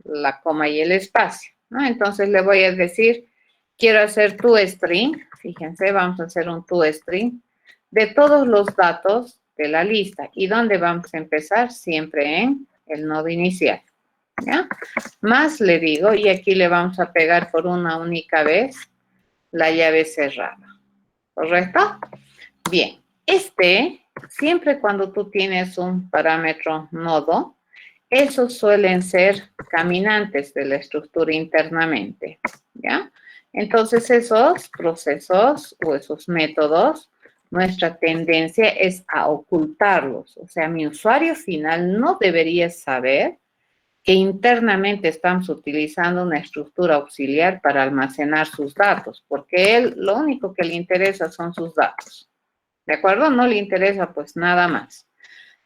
la coma y el espacio, ¿no? Entonces le voy a decir, quiero hacer toString, fíjense, vamos a hacer un toString de todos los datos de la lista. ¿Y dónde vamos a empezar? Siempre en el nodo inicial, ¿ya? Más le digo, y aquí le vamos a pegar por una única vez la llave cerrada, ¿correcto? Bien, siempre cuando tú tienes un parámetro nodo, esos suelen ser caminantes de la estructura internamente, ¿ya? Entonces esos procesos o esos métodos, nuestra tendencia es a ocultarlos. O sea, mi usuario final no debería saber que internamente estamos utilizando una estructura auxiliar para almacenar sus datos, porque él lo único que le interesa son sus datos. ¿De acuerdo? No le interesa pues nada más.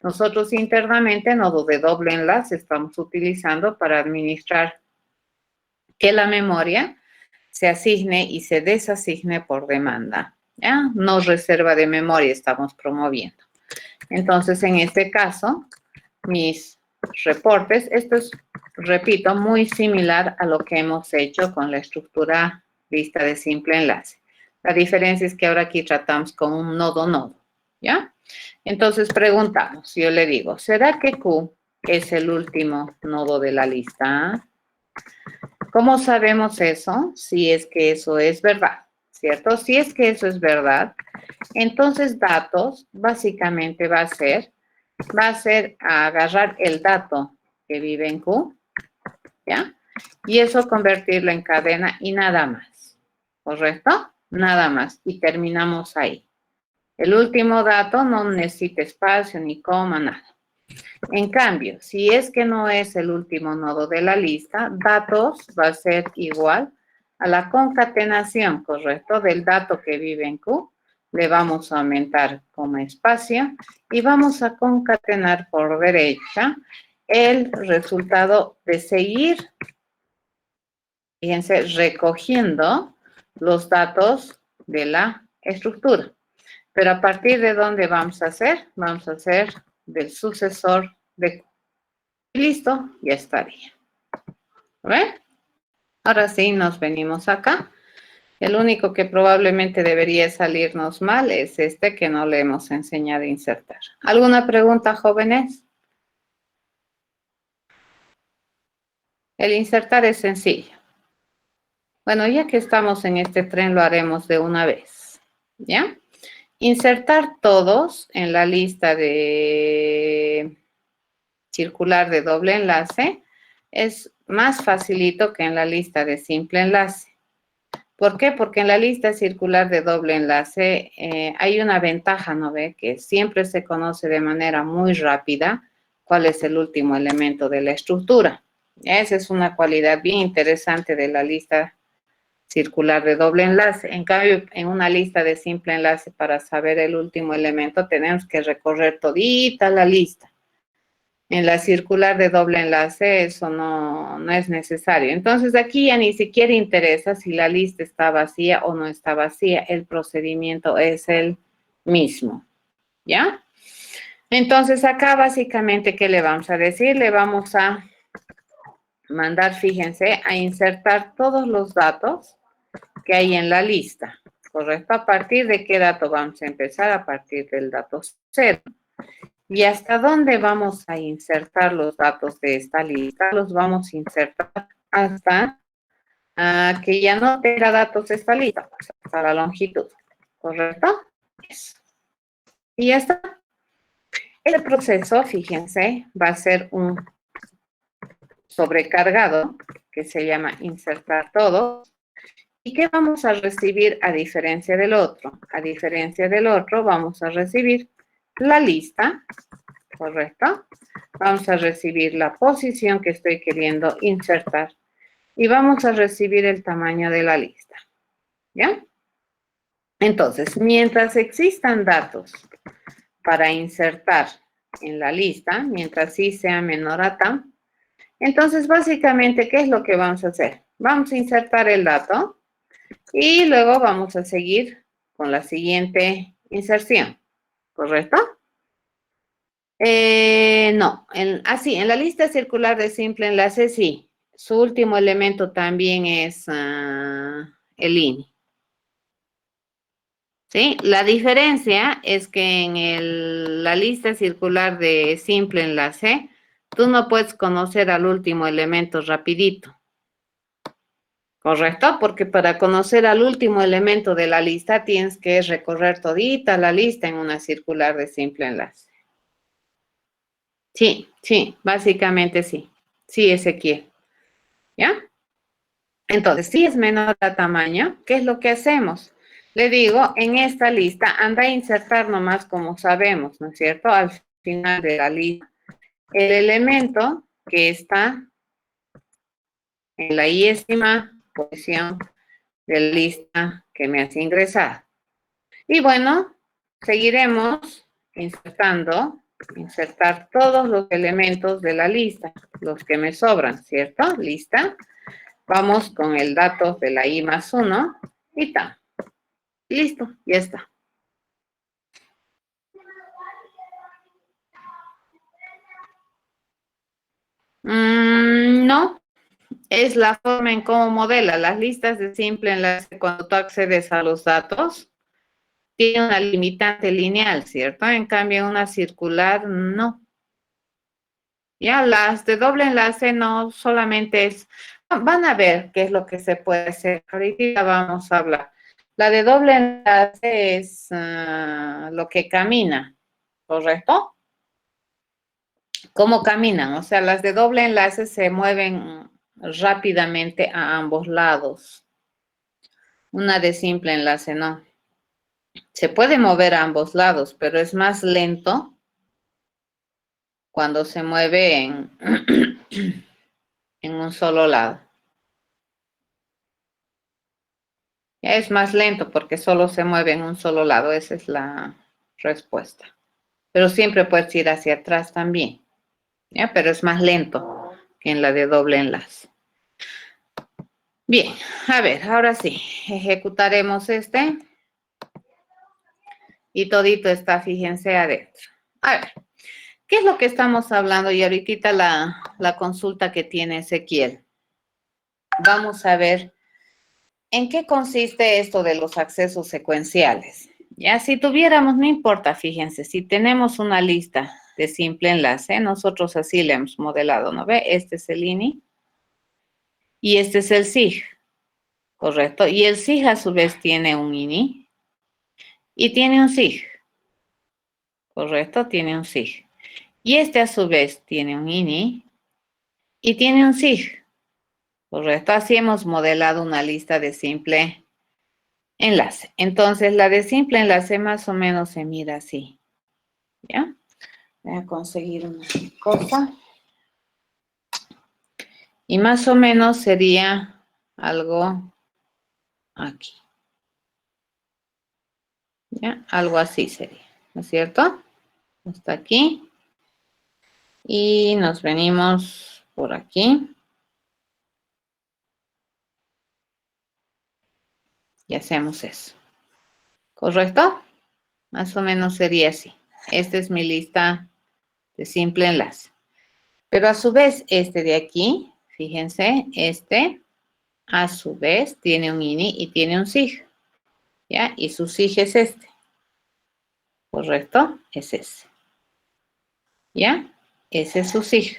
Nosotros internamente, nodo de doble enlace, estamos utilizando para administrar que la memoria se asigne y se desasigne por demanda, ¿ya? No reserva de memoria estamos promoviendo. Entonces, en este caso, mis reportes, esto es, repito, muy similar a lo que hemos hecho con la estructura lista de simple enlace. La diferencia es que ahora aquí tratamos con un nodo-nodo, ¿ya? Entonces preguntamos, yo le digo, ¿será que Q es el último nodo de la lista? ¿Cómo sabemos eso? Si es que eso es verdad, ¿cierto? Si es que eso es verdad, entonces datos básicamente va a ser agarrar el dato que vive en Q, ¿ya? Y eso convertirlo en cadena y nada más, ¿correcto? Nada más. Y terminamos ahí. El último dato no necesita espacio ni coma, nada. En cambio, si es que no es el último nodo de la lista, datos va a ser igual a la concatenación, ¿correcto? Del dato que vive en Q. Le vamos a aumentar coma espacio y vamos a concatenar por derecha el resultado de seguir, fíjense, recogiendo los datos de la estructura. Pero a partir de dónde vamos a hacer del sucesor de Q. Y listo, ya estaría. ¿Ven? Ahora sí, nos venimos acá. El único que probablemente debería salirnos mal es este que no le hemos enseñado a insertar. ¿Alguna pregunta, jóvenes? El insertar es sencillo. Bueno, ya que estamos en este tren, lo haremos de una vez. ¿Ya? Insertar todos en la lista de circular de doble enlace es más facilito que en la lista de simple enlace. ¿Por qué? Porque en la lista circular de doble enlace hay una ventaja, ¿no ve? Que siempre se conoce de manera muy rápida cuál es el último elemento de la estructura. Esa es una cualidad bien interesante de la lista circular de doble enlace. En cambio, en una lista de simple enlace, para saber el último elemento, tenemos que recorrer todita la lista. En la circular de doble enlace eso no es necesario. Entonces aquí ya ni siquiera interesa si la lista está vacía o no está vacía. El procedimiento es el mismo. ¿Ya? Entonces acá básicamente, ¿qué le vamos a decir? Le vamos a mandar, fíjense, a insertar todos los datos que hay en la lista. ¿Correcto? ¿A partir de qué dato vamos a empezar? A partir del dato 0. ¿Y hasta dónde vamos a insertar los datos de esta lista? Los vamos a insertar hasta que ya no tenga datos esta lista, pues hasta la longitud. ¿Correcto? Eso. Y ya está. El proceso, fíjense, va a ser un sobrecargado que se llama insertar todo. ¿Y qué vamos a recibir a diferencia del otro? A diferencia del otro, vamos a recibir la lista, ¿correcto? Vamos a recibir la posición que estoy queriendo insertar y vamos a recibir el tamaño de la lista, ¿ya? Entonces, mientras existan datos para insertar en la lista, mientras sí sea menor a tam, entonces básicamente, ¿qué es lo que vamos a hacer? Vamos a insertar el dato y luego vamos a seguir con la siguiente inserción, ¿correcto? No, en la lista circular de simple enlace sí. Su último elemento también es el INI. ¿Sí? La diferencia es que en la lista circular de simple enlace, tú no puedes conocer al último elemento rapidito. ¿Correcto? Porque para conocer al último elemento de la lista tienes que recorrer todita la lista en una circular de simple enlace. Sí, básicamente sí. Sí, Ezequiel. ¿Ya? Entonces, si es menor a tamaño, ¿qué es lo que hacemos? Le digo, en esta lista, anda a insertar nomás como sabemos, ¿no es cierto? Al final de la lista, el elemento que está en la iésima posición de la lista que me has ingresado. Y bueno, seguiremos insertar todos los elementos de la lista, los que me sobran, ¿cierto? Lista. Vamos con el dato de la I más 1 y ta. Listo, ya está. No, es la forma en cómo modela las listas de simple enlace cuando tú accedes a los datos. Tiene una limitante lineal, ¿cierto? En cambio, en una circular, no. Ya, las de doble enlace no solamente es, van a ver qué es lo que se puede hacer. Ahorita vamos a hablar. La de doble enlace es lo que camina, ¿correcto? ¿Cómo caminan? O sea, las de doble enlace se mueven rápidamente a ambos lados. Una de simple enlace no. Se puede mover a ambos lados, pero es más lento cuando se mueve en un solo lado. Es más lento porque solo se mueve en un solo lado, esa es la respuesta. Pero siempre puedes ir hacia atrás también, ¿ya? Pero es más lento que en la de doble enlace. Bien, a ver, ahora sí, ejecutaremos este. Y todito está, fíjense, adentro. A ver, ¿qué es lo que estamos hablando? Y ahorita la consulta que tiene Ezequiel. Vamos a ver en qué consiste esto de los accesos secuenciales. Ya, si tuviéramos, no importa, fíjense, si tenemos una lista de simple enlace, nosotros así le hemos modelado, ¿no ve? Este es el INI y este es el SIG, ¿correcto? Y el SIG a su vez tiene un INI y tiene un SIG, ¿correcto? Tiene un SIG. Y este a su vez tiene un INI y tiene un SIG, ¿correcto? Así hemos modelado una lista de simple enlace. Entonces, la de simple enlace más o menos se mira así, ¿ya? Voy a conseguir una cosa. Y más o menos sería algo aquí, ¿ya? Algo así sería, ¿no es cierto? Hasta aquí. Y nos venimos por aquí. Y hacemos eso. ¿Correcto? Más o menos sería así. Esta es mi lista de simple enlace. Pero a su vez, este de aquí, fíjense, este, a su vez, tiene un INI y tiene un SIG. ¿Ya? Y su SIG es este. ¿Correcto? Es ese. ¿Ya? Ese es su SIG.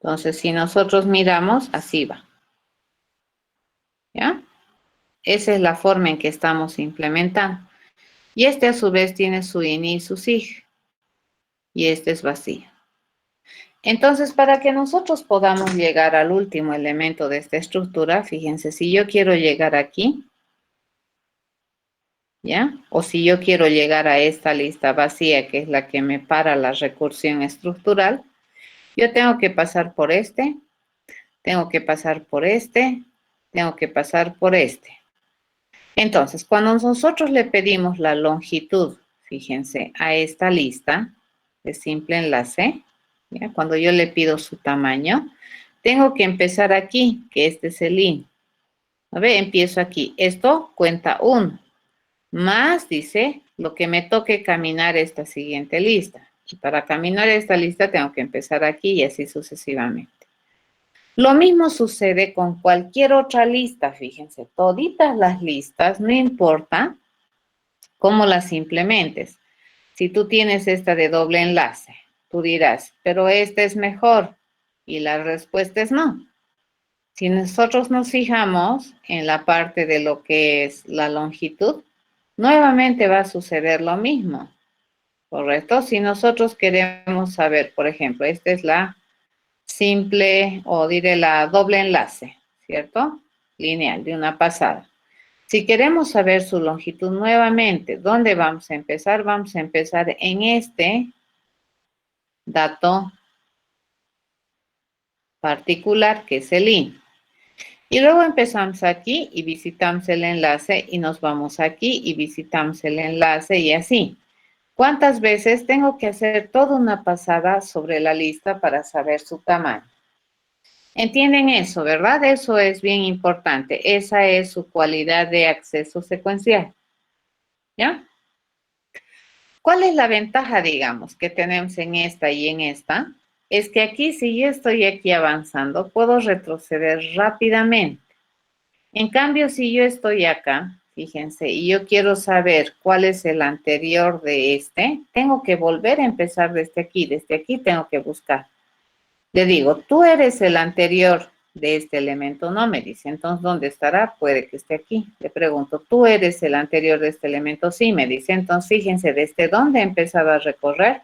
Entonces, si nosotros miramos, así va. ¿Ya? Esa es la forma en que estamos implementando. Y este a su vez tiene su INI y su SIG. Y este es vacío. Entonces, para que nosotros podamos llegar al último elemento de esta estructura, fíjense, si yo quiero llegar aquí, ¿ya? O si yo quiero llegar a esta lista vacía, que es la que me para la recursión estructural, yo tengo que pasar por este, tengo que pasar por este, tengo que pasar por este. Entonces, cuando nosotros le pedimos la longitud, fíjense, a esta lista de simple enlace, ¿ya? Cuando yo le pido su tamaño, tengo que empezar aquí, que este es el IN. A ver, empiezo aquí. Esto cuenta 1, más, dice, lo que me toque caminar esta siguiente lista. Y para caminar esta lista tengo que empezar aquí y así sucesivamente. Lo mismo sucede con cualquier otra lista, fíjense, toditas las listas, no importa cómo las implementes. Si tú tienes esta de doble enlace, tú dirás, pero esta es mejor. Y la respuesta es no. Si nosotros nos fijamos en la parte de lo que es la longitud, nuevamente va a suceder lo mismo, ¿correcto? Si nosotros queremos saber, por ejemplo, esta es la simple o diré la doble enlace, ¿cierto? Lineal, de una pasada. Si queremos saber su longitud nuevamente, ¿dónde vamos a empezar? Vamos a empezar en este dato particular que es el IN. Y luego empezamos aquí y visitamos el enlace y nos vamos aquí y visitamos el enlace y así. ¿Cuántas veces tengo que hacer toda una pasada sobre la lista para saber su tamaño? ¿Entienden eso, verdad? Eso es bien importante. Esa es su cualidad de acceso secuencial. ¿Ya? ¿Cuál es la ventaja, digamos, que tenemos en esta y en esta? Es que aquí, si yo estoy aquí avanzando, puedo retroceder rápidamente. En cambio, si yo estoy acá, fíjense, y yo quiero saber cuál es el anterior de este, tengo que volver a empezar desde aquí tengo que buscar. Le digo, tú eres el anterior de este elemento, no me dice, entonces, ¿dónde estará? Puede que esté aquí. Le pregunto, ¿tú eres el anterior de este elemento? Sí, me dice, entonces, fíjense, ¿desde dónde he empezado a recorrer?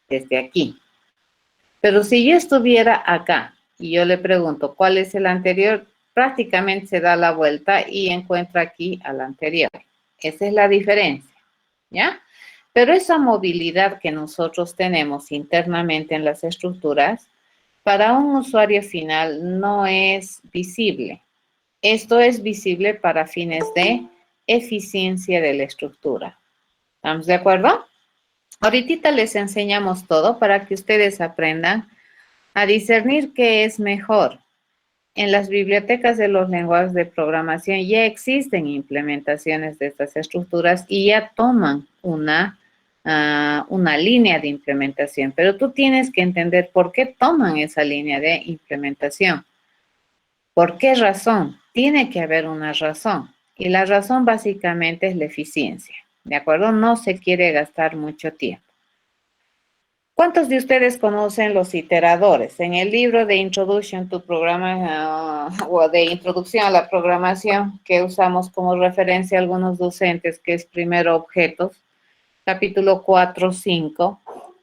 Desde aquí. Pero si yo estuviera acá y yo le pregunto, ¿cuál es el anterior? Prácticamente se da la vuelta y encuentra aquí al anterior. Esa es la diferencia, ¿ya? Pero esa movilidad que nosotros tenemos internamente en las estructuras, para un usuario final no es visible. Esto es visible para fines de eficiencia de la estructura. ¿Estamos de acuerdo? Ahorita les enseñamos todo para que ustedes aprendan a discernir qué es mejor. en las bibliotecas de los lenguajes de programación ya existen implementaciones de estas estructuras y ya toman una línea de implementación, pero tú tienes que entender por qué toman esa línea de implementación. ¿Por qué razón? Tiene que haber una razón. Y la razón básicamente es la eficiencia, ¿de acuerdo? No se quiere gastar mucho tiempo. ¿Cuántos de ustedes conocen los iteradores? En el libro de Introduction to Programa o de Introducción a la Programación que usamos como referencia a algunos docentes, que es primero objetos, capítulo 4, 5,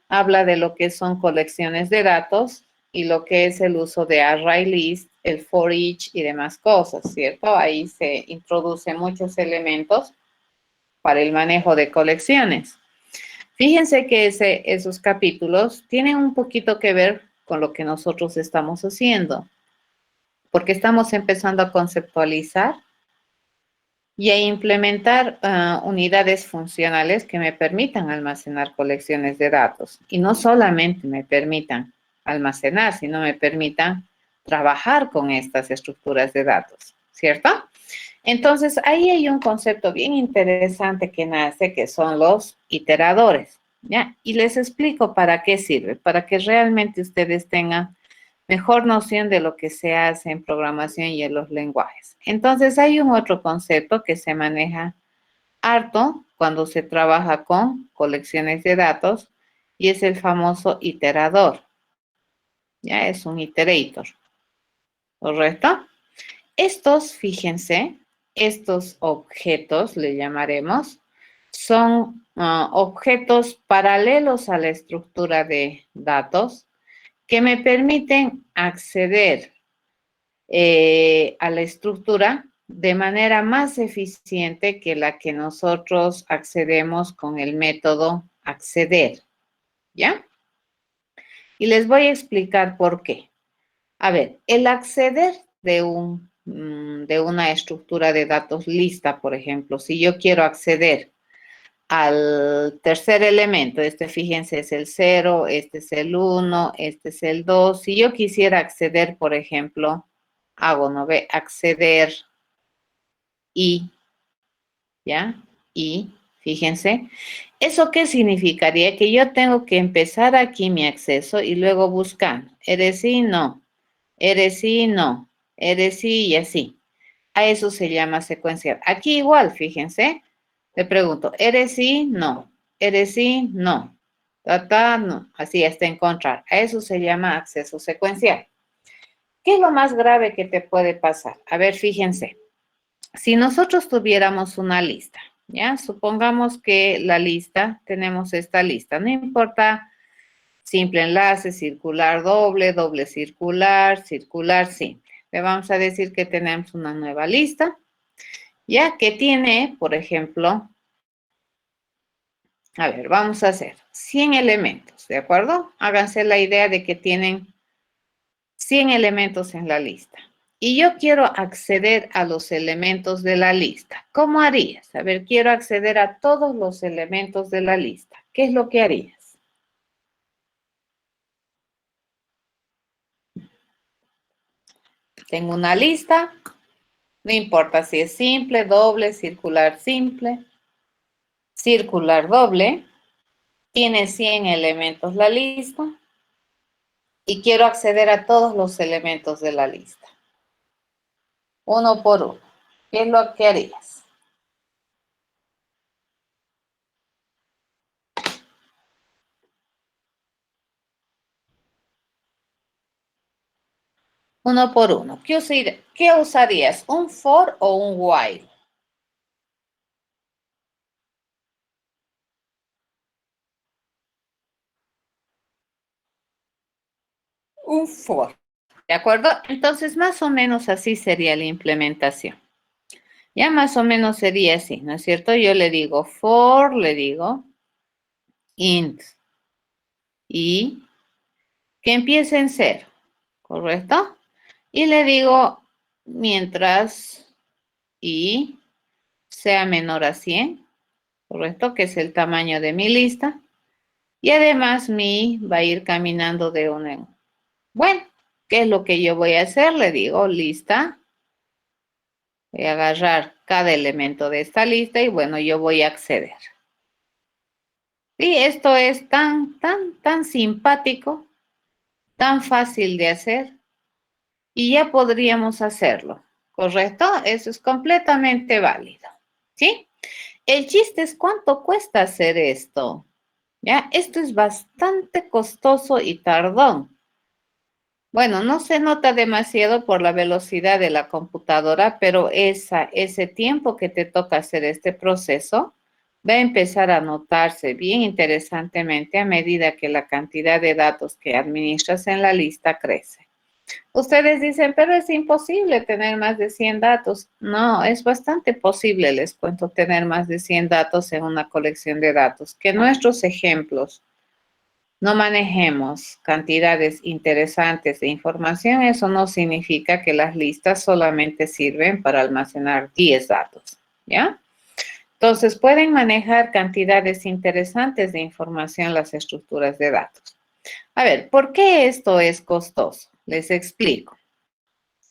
habla de lo que son colecciones de datos y lo que es el uso de array list, el for each y demás cosas, ¿cierto? Ahí se introducen muchos elementos para el manejo de colecciones. Fíjense que esos capítulos tienen un poquito que ver con lo que nosotros estamos haciendo, porque estamos empezando a conceptualizar y a implementar unidades funcionales que me permitan almacenar colecciones de datos. Y no solamente me permitan almacenar, sino me permitan trabajar con estas estructuras de datos, ¿cierto? Entonces, ahí hay un concepto bien interesante que nace, que son los iteradores, ¿ya? Y les explico para qué sirve, para que realmente ustedes tengan mejor noción de lo que se hace en programación y en los lenguajes. Entonces, hay un otro concepto que se maneja harto cuando se trabaja con colecciones de datos y es el famoso iterador. Ya es un iterator, ¿correcto? Estos, fíjense, estos objetos, le llamaremos, son objetos paralelos a la estructura de datos que me permiten acceder a la estructura de manera más eficiente que la que nosotros accedemos con el método acceder, ¿ya? Y les voy a explicar por qué. A ver, el acceder de una estructura de datos lista, por ejemplo, si yo quiero acceder al tercer elemento, este fíjense es el 0, este es el 1, este es el 2. Si yo quisiera acceder, por ejemplo, hago, ¿no ve? Acceder y, ¿ya? Y, fíjense, ¿eso qué significaría? Que yo tengo que empezar aquí mi acceso y luego buscar, ¿eres sí? No, eres sí? No, eres sí y así. A eso se llama secuencial. Aquí igual, fíjense, le pregunto, ¿eres sí? No. ¿Eres sí? No. No. Así hasta encontrar. A eso se llama acceso secuencial. ¿Qué es lo más grave que te puede pasar? A ver, fíjense. Si nosotros tuviéramos una lista, ¿ya? Supongamos que la lista, tenemos esta lista, no importa simple enlace, circular doble, doble circular, circular simple. Le vamos a decir que tenemos una nueva lista, ya que tiene, por ejemplo, a ver, vamos a hacer 100 elementos, ¿de acuerdo? Háganse la idea de que tienen 100 elementos en la lista. Y yo quiero acceder a los elementos de la lista. ¿Cómo harías? A ver, quiero acceder a todos los elementos de la lista. ¿Qué es lo que harías? Tengo una lista, no importa si es simple, doble, circular doble, tiene 100 elementos la lista y quiero acceder a todos los elementos de la lista. Uno por uno. ¿Qué es lo que harías? Uno por uno. ¿Qué usarías? ¿Un for o un while? Un for. ¿De acuerdo? Entonces, más o menos así sería la implementación. Ya más o menos sería así, ¿no es cierto? Yo le digo for, le digo int y que empiece en 0, ¿correcto? Y le digo mientras y sea menor a 100, ¿correcto? Que es el tamaño de mi lista. Y además mi va a ir caminando de uno en uno. Bueno, ¿Qué es lo que yo voy a hacer? Le digo, lista. Voy a agarrar cada elemento de esta lista y bueno, yo voy a acceder. Y esto es tan simpático, tan fácil de hacer y ya podríamos hacerlo, ¿correcto? Eso es completamente válido, ¿sí? El chiste es cuánto cuesta hacer esto, ¿ya? Esto es bastante costoso y tardón. Bueno, no se nota demasiado por la velocidad de la computadora, pero ese tiempo que te toca hacer este proceso va a empezar a notarse bien interesantemente a medida que la cantidad de datos que administras en la lista crece. Ustedes dicen, pero es imposible tener más de 100 datos. No, es bastante posible, les cuento, tener más de 100 datos en una colección de datos. Que nuestros ejemplos no manejemos cantidades interesantes de información, eso no significa que las listas solamente sirven para almacenar 10 datos, ¿ya? Entonces, pueden manejar cantidades interesantes de información las estructuras de datos. A ver, ¿por qué esto es costoso? Les explico.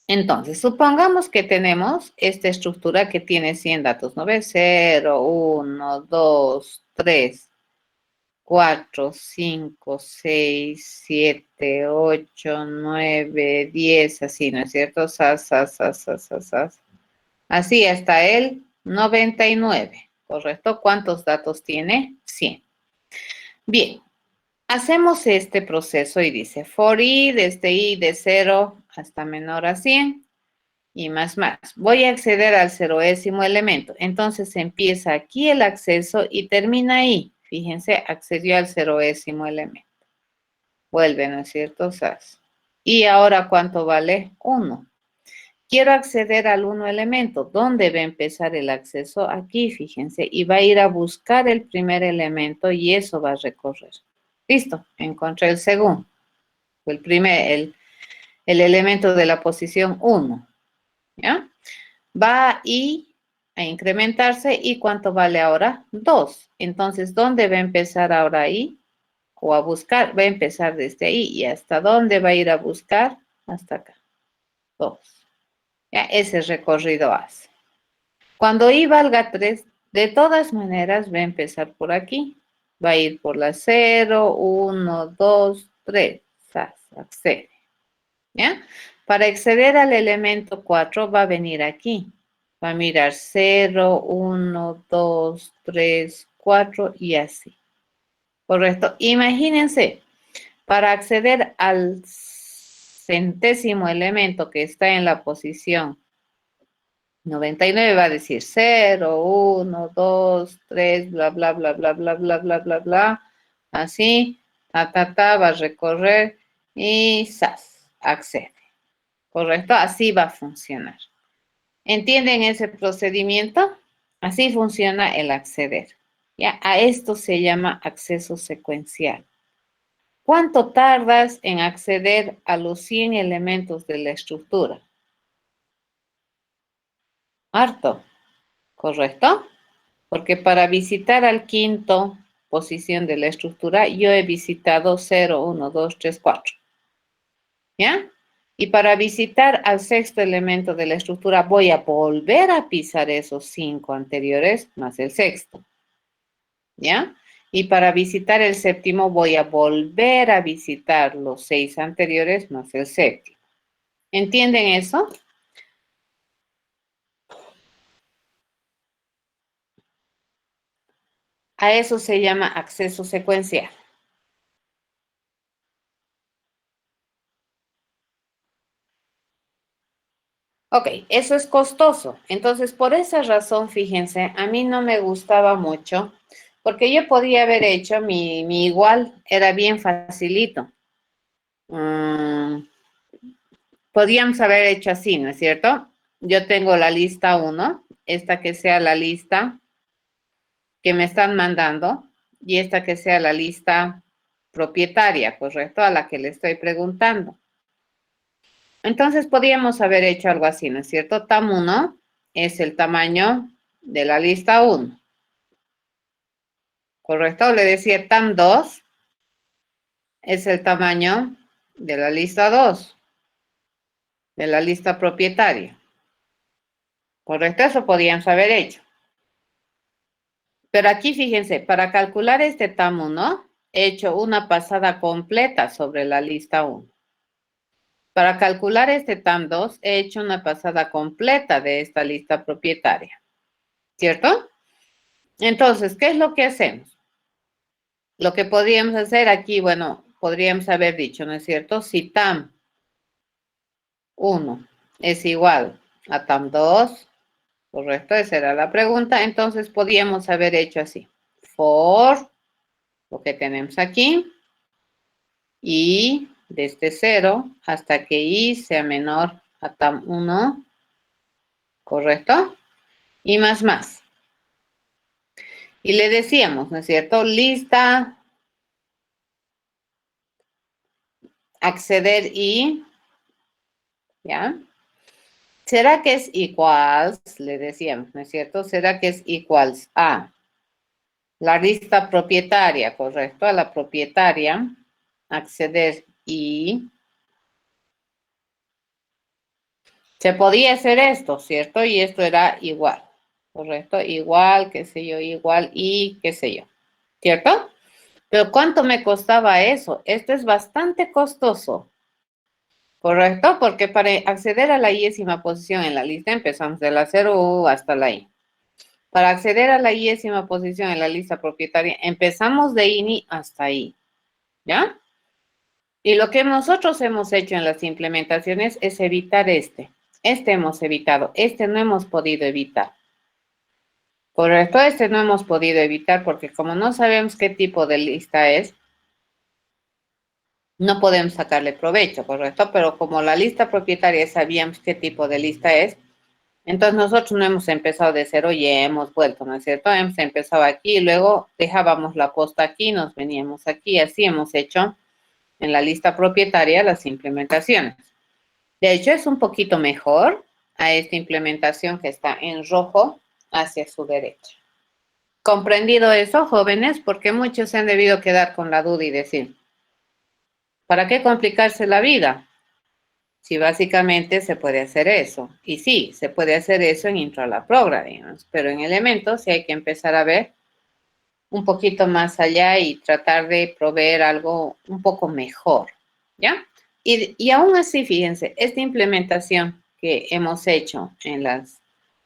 Entonces, supongamos que tenemos esta estructura que tiene 100 datos, ¿no ves? 0, 1, 2, 3, 4, 5, 6, 7, 8, 9, 10, así, ¿no es cierto? Así hasta el 99, ¿correcto? ¿Cuántos datos tiene? 100. Bien, hacemos este proceso y dice for i, desde i de 0 hasta menor a 100 y más. Voy a acceder al ceroésimo elemento. Entonces empieza aquí el acceso y termina ahí. Fíjense, accedió al ceroésimo elemento. Vuelve, ¿no es cierto? SAS. ¿Y ahora cuánto vale? 1. Quiero acceder al 1 elemento. ¿Dónde va a empezar el acceso? Aquí, fíjense. Y va a ir a buscar el primer elemento y eso va a recorrer. Listo, encontré el segundo. El elemento de la posición 1. ¿Ya? Va a incrementarse. ¿Y cuánto vale ahora? 2. Entonces, ¿dónde va a empezar ahora ahí? O a buscar, va a empezar desde ahí. ¿Y hasta dónde va a ir a buscar? Hasta acá. 2. Ya, ese recorrido hace. Cuando i valga 3, de todas maneras va a empezar por aquí. Va a ir por la 0, 1, 2, 3. Accede. ¿Ya? Para acceder al elemento 4 va a venir aquí. Va a mirar 0, 1, 2, 3, 4 y así. Correcto. Imagínense, para acceder al centésimo elemento que está en la posición 99 va a decir 0, 1, 2, 3, bla, bla, bla, bla, bla, bla, bla, bla, bla. Así, va a recorrer y accede. ¿Correcto? Así va a funcionar. ¿Entienden ese procedimiento? Así funciona el acceder. ¿Ya? A esto se llama acceso secuencial. ¿Cuánto tardas en acceder a los 100 elementos de la estructura? Harto, ¿correcto? Porque para visitar al quinto posición de la estructura, yo he visitado 0, 1, 2, 3, 4. ¿Ya? Y para visitar al sexto elemento de la estructura, voy a volver a pisar esos 5 anteriores más el sexto. ¿Ya? Y para visitar el séptimo, voy a volver a visitar los 6 anteriores más el séptimo. ¿Entienden eso? A eso se llama acceso secuencial. Ok, eso es costoso. Entonces, por esa razón, fíjense, a mí no me gustaba mucho, porque yo podía haber hecho mi igual, era bien facilito. Podíamos haber hecho así, ¿no es cierto? Yo tengo la lista 1, esta que sea la lista que me están mandando, y esta que sea la lista propietaria, ¿correcto? A la que le estoy preguntando. Entonces podríamos haber hecho algo así, ¿no es cierto? TAM1 es el tamaño de la lista 1, ¿correcto? Le decía TAM2 es el tamaño de la lista 2. de la lista propietaria. Correcto, eso podíamos haber hecho. Pero aquí fíjense, para calcular este TAM 1, he hecho una pasada completa sobre la lista 1. Para calcular este TAM 2, he hecho una pasada completa de esta lista propietaria. ¿Cierto? Entonces, ¿qué es lo que hacemos? Lo que podríamos hacer aquí, bueno, podríamos haber dicho, ¿no es cierto? Si TAM 1 es igual a TAM 2, correcto, esa era la pregunta, entonces podríamos haber hecho así. For, lo que tenemos aquí, y desde 0 hasta que i sea menor a TAM 1, correcto, y más. Y le decíamos, ¿no es cierto? Lista, acceder y, ¿ya? ¿Será que es igual? Le decíamos, ¿no es cierto? ¿Será que es igual a la lista propietaria, correcto? A la propietaria, acceder y... Se podía hacer esto, ¿cierto? Y esto era igual, ¿correcto? Igual, qué sé yo, igual y qué sé yo, ¿cierto? Pero ¿cuánto me costaba eso? Esto es bastante costoso, ¿correcto? Porque para acceder a la i-ésima posición en la lista empezamos de la 0 hasta la i. Para acceder a la i-ésima posición en la lista propietaria empezamos de ini hasta i, ¿ya? Y lo que nosotros hemos hecho en las implementaciones es evitar este. Este hemos evitado, este no hemos podido evitar. Correcto, este no hemos podido evitar porque como no sabemos qué tipo de lista es, no podemos sacarle provecho, ¿correcto? Pero como la lista propietaria sabíamos qué tipo de lista es, entonces nosotros no hemos empezado de cero y hemos vuelto, ¿no es cierto? Hemos empezado aquí y luego dejábamos la posta aquí, nos veníamos aquí, así hemos hecho en la lista propietaria las implementaciones. De hecho, es un poquito mejor a esta implementación que está en rojo hacia su derecha. ¿Comprendido eso, jóvenes? Porque muchos se han debido quedar con la duda y decir, ¿para qué complicarse la vida? Si básicamente se puede hacer eso. Y sí, se puede hacer eso en Intralab Programming, pero en elementos sí hay que empezar a ver un poquito más allá y tratar de proveer algo un poco mejor, ¿ya? Y aún así, fíjense, esta implementación que hemos hecho en las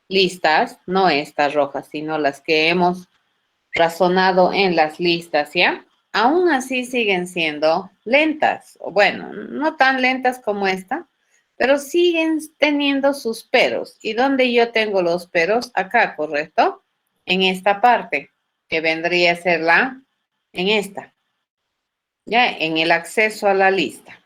listas, no estas rojas, sino las que hemos razonado en las listas, ¿ya? Aún así siguen siendo lentas, o bueno, no tan lentas como esta, pero siguen teniendo sus peros. ¿Y dónde yo tengo los peros? Acá, ¿correcto? En esta parte, que vendría a ser en esta, ¿ya? En el acceso a la lista,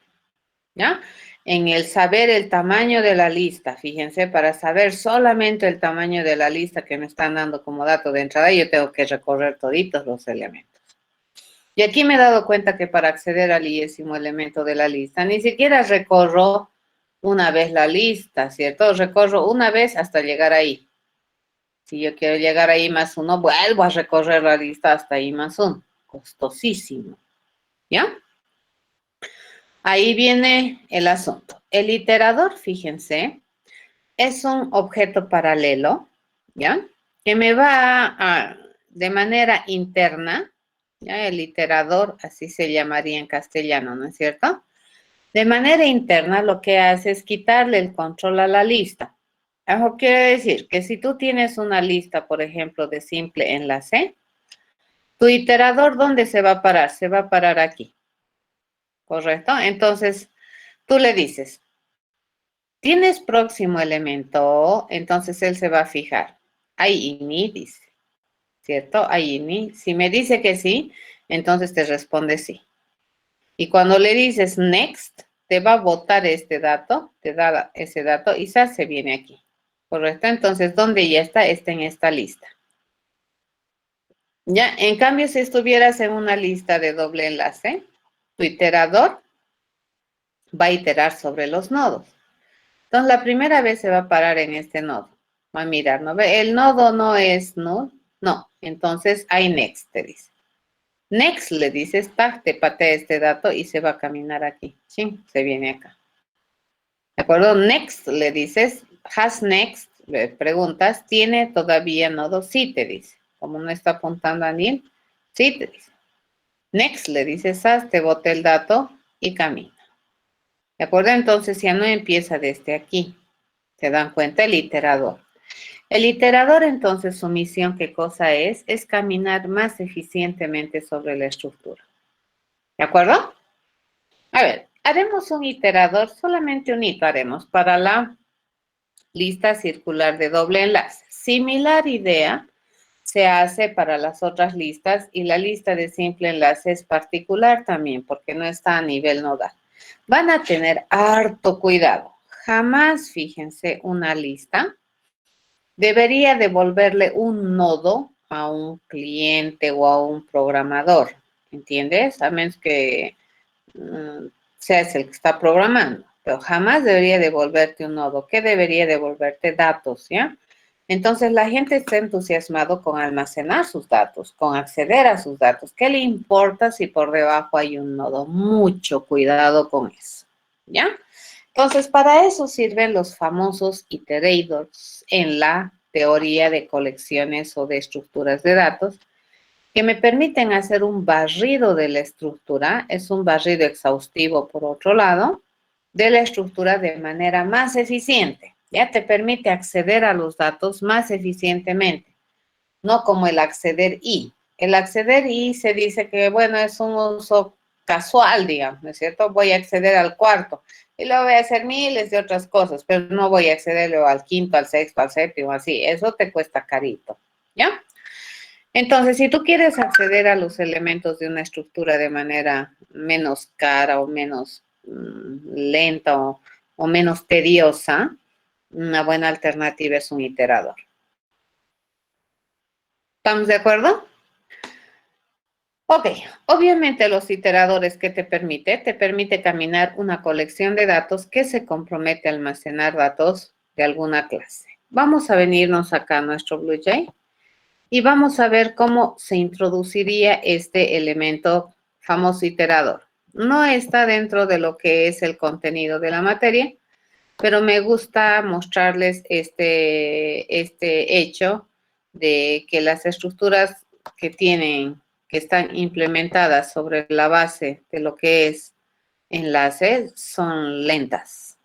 ¿ya? En el saber el tamaño de la lista, fíjense, para saber solamente el tamaño de la lista que me están dando como dato de entrada, yo tengo que recorrer toditos los elementos. Y aquí me he dado cuenta que para acceder al i-ésimo elemento de la lista, ni siquiera recorro una vez la lista, ¿cierto? Recorro una vez hasta llegar ahí. Si yo quiero llegar a i más 1, vuelvo a recorrer la lista hasta i más 1. Costosísimo, ¿ya? Ahí viene el asunto. El iterador, fíjense, es un objeto paralelo, ¿ya? Que me va de manera interna, ¿ya? El iterador, así se llamaría en castellano, ¿no es cierto? De manera interna, lo que hace es quitarle el control a la lista. Eso quiere decir que si tú tienes una lista, por ejemplo, de simple enlace, tu iterador, ¿dónde se va a parar? Se va a parar aquí, ¿correcto? Entonces, tú le dices, ¿tienes próximo elemento? Entonces, él se va a fijar. Ahí ini, dice, ¿cierto? Ahí ini. Si me dice que sí, entonces te responde sí. Y cuando le dices next, te va a botar este dato, te da ese dato y se viene aquí. ¿Correcto? Entonces, ¿dónde ya está? Está en esta lista. Ya, en cambio, si estuvieras en una lista de doble enlace, tu iterador va a iterar sobre los nodos. Entonces, la primera vez se va a parar en este nodo. Va a mirar, ¿no ve? El nodo no es null. No, entonces hay next, te dice. Next le dices, te patea este dato y se va a caminar aquí. Sí, se viene acá. acuerdo? Next le dices, has next, le preguntas, ¿tiene todavía nodo? Sí, te dice. Como no está apuntando a Neil, sí, te dice. Next le dices, has, te bote el dato y camina. ¿De acuerdo? Entonces ya no empieza desde aquí. ¿Se dan cuenta? El iterador. El iterador, entonces, su misión, ¿qué cosa es? Es caminar más eficientemente sobre la estructura. ¿De acuerdo? A ver, haremos un iterador, solamente un hito haremos para la lista circular de doble enlace. Similar idea se hace para las otras listas y la lista de simple enlace es particular también porque no está a nivel nodal. Van a tener harto cuidado. Jamás, fíjense, una lista debería devolverle un nodo a un cliente o a un programador, ¿entiendes? A menos que seas el que está programando, pero jamás debería devolverte un nodo. ¿Qué debería devolverte? Datos, ¿ya? Entonces la gente está entusiasmado con almacenar sus datos, con acceder a sus datos. ¿Qué le importa si por debajo hay un nodo? Mucho cuidado con eso, ¿ya? Entonces, para eso sirven los famosos iterators en la teoría de colecciones o de estructuras de datos, que me permiten hacer un barrido de la estructura, es un barrido exhaustivo por otro lado, de la estructura de manera más eficiente. Ya te permite acceder a los datos más eficientemente, no como el acceder y. El acceder y se dice que, bueno, es un uso casual, digamos, ¿no es cierto? Voy a acceder al cuarto y luego voy a hacer miles de otras cosas, pero no voy a acceder al quinto, al sexto, al séptimo, así. Eso te cuesta carito, ¿ya? Entonces, si tú quieres acceder a los elementos de una estructura de manera menos cara o menos lenta o menos tediosa, una buena alternativa es un iterador. ¿Estamos de acuerdo? Ok, obviamente los iteradores que te permite caminar una colección de datos que se compromete a almacenar datos de alguna clase. Vamos a venirnos acá a nuestro BlueJ y vamos a ver cómo se introduciría este elemento famoso iterador. No está dentro de lo que es el contenido de la materia, pero me gusta mostrarles este hecho de que las estructuras que están implementadas sobre la base de lo que es enlace son lentas,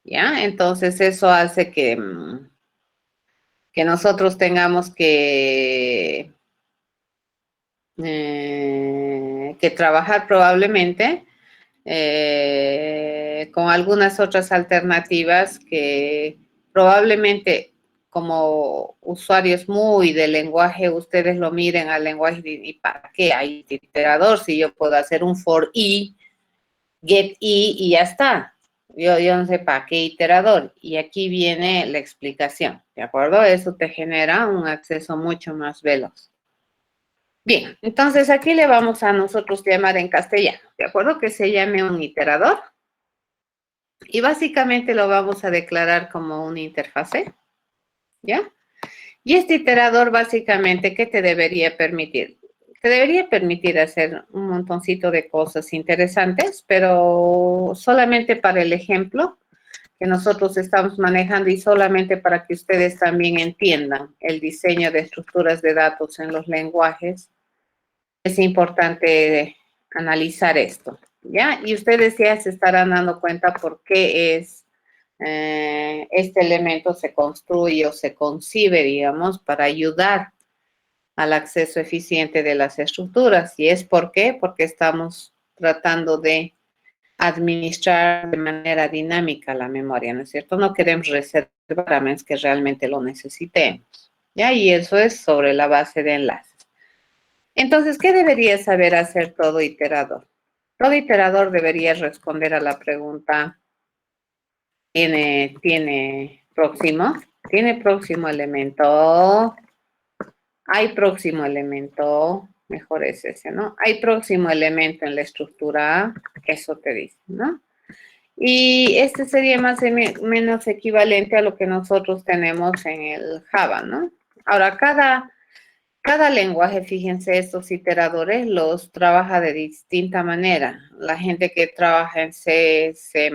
¿ya? Entonces eso hace que nosotros tengamos que trabajar probablemente con algunas otras alternativas que probablemente como usuarios muy de lenguaje, ustedes lo miren al lenguaje y ¿para qué hay iterador? Si yo puedo hacer un for i, get i y ya está. Yo no sé para qué iterador. Y aquí viene la explicación, ¿de acuerdo? Eso te genera un acceso mucho más veloz. Bien, entonces aquí le vamos a nosotros llamar en castellano, ¿de acuerdo? Que se llame un iterador. Y básicamente lo vamos a declarar como una interfase, ¿ya? Y este iterador básicamente, ¿qué te debería permitir? Te debería permitir hacer un montoncito de cosas interesantes, pero solamente para el ejemplo que nosotros estamos manejando y solamente para que ustedes también entiendan el diseño de estructuras de datos en los lenguajes, es importante analizar esto, ¿ya? Y ustedes ya se estarán dando cuenta por qué este elemento se construye o se concibe, digamos, para ayudar al acceso eficiente de las estructuras. ¿Y es por qué? Porque estamos tratando de administrar de manera dinámica la memoria, ¿no es cierto? No queremos reservar a menos que realmente lo necesitemos, ¿ya? Y eso es sobre la base de enlaces. Entonces, ¿qué debería saber hacer todo iterador? Todo iterador debería responder a la pregunta, ¿tiene próximo? ¿Tiene próximo elemento? ¿Hay próximo elemento? Mejor es ese, ¿no? ¿Hay próximo elemento en la estructura? Eso te dice, ¿no? Y este sería más o menos equivalente a lo que nosotros tenemos en el Java, ¿no? Ahora, cada lenguaje, fíjense, estos iteradores los trabaja de distinta manera. La gente que trabaja en C, C++,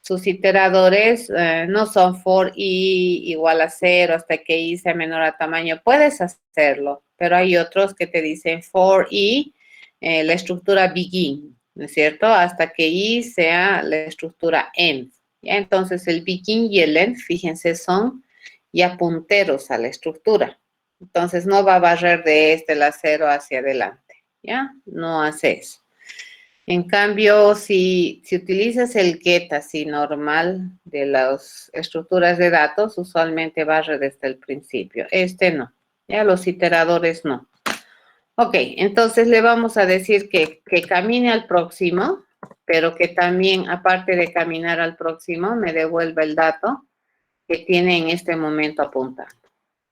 sus iteradores no son for i igual a 0 hasta que i sea menor a tamaño. Puedes hacerlo, pero hay otros que te dicen for i, la estructura begin, ¿no es cierto? Hasta que i sea la estructura end. ¿Ya? Entonces, el begin y el end, fíjense, son ya punteros a la estructura. Entonces, no va a barrer de la 0 hacia adelante. ¿Ya? No hace eso. En cambio, si utilizas el get así normal de las estructuras de datos, usualmente barre desde el principio. No. Ya los iteradores no. Ok, entonces le vamos a decir que camine al próximo, pero que también, aparte de caminar al próximo, me devuelva el dato que tiene en este momento apuntando.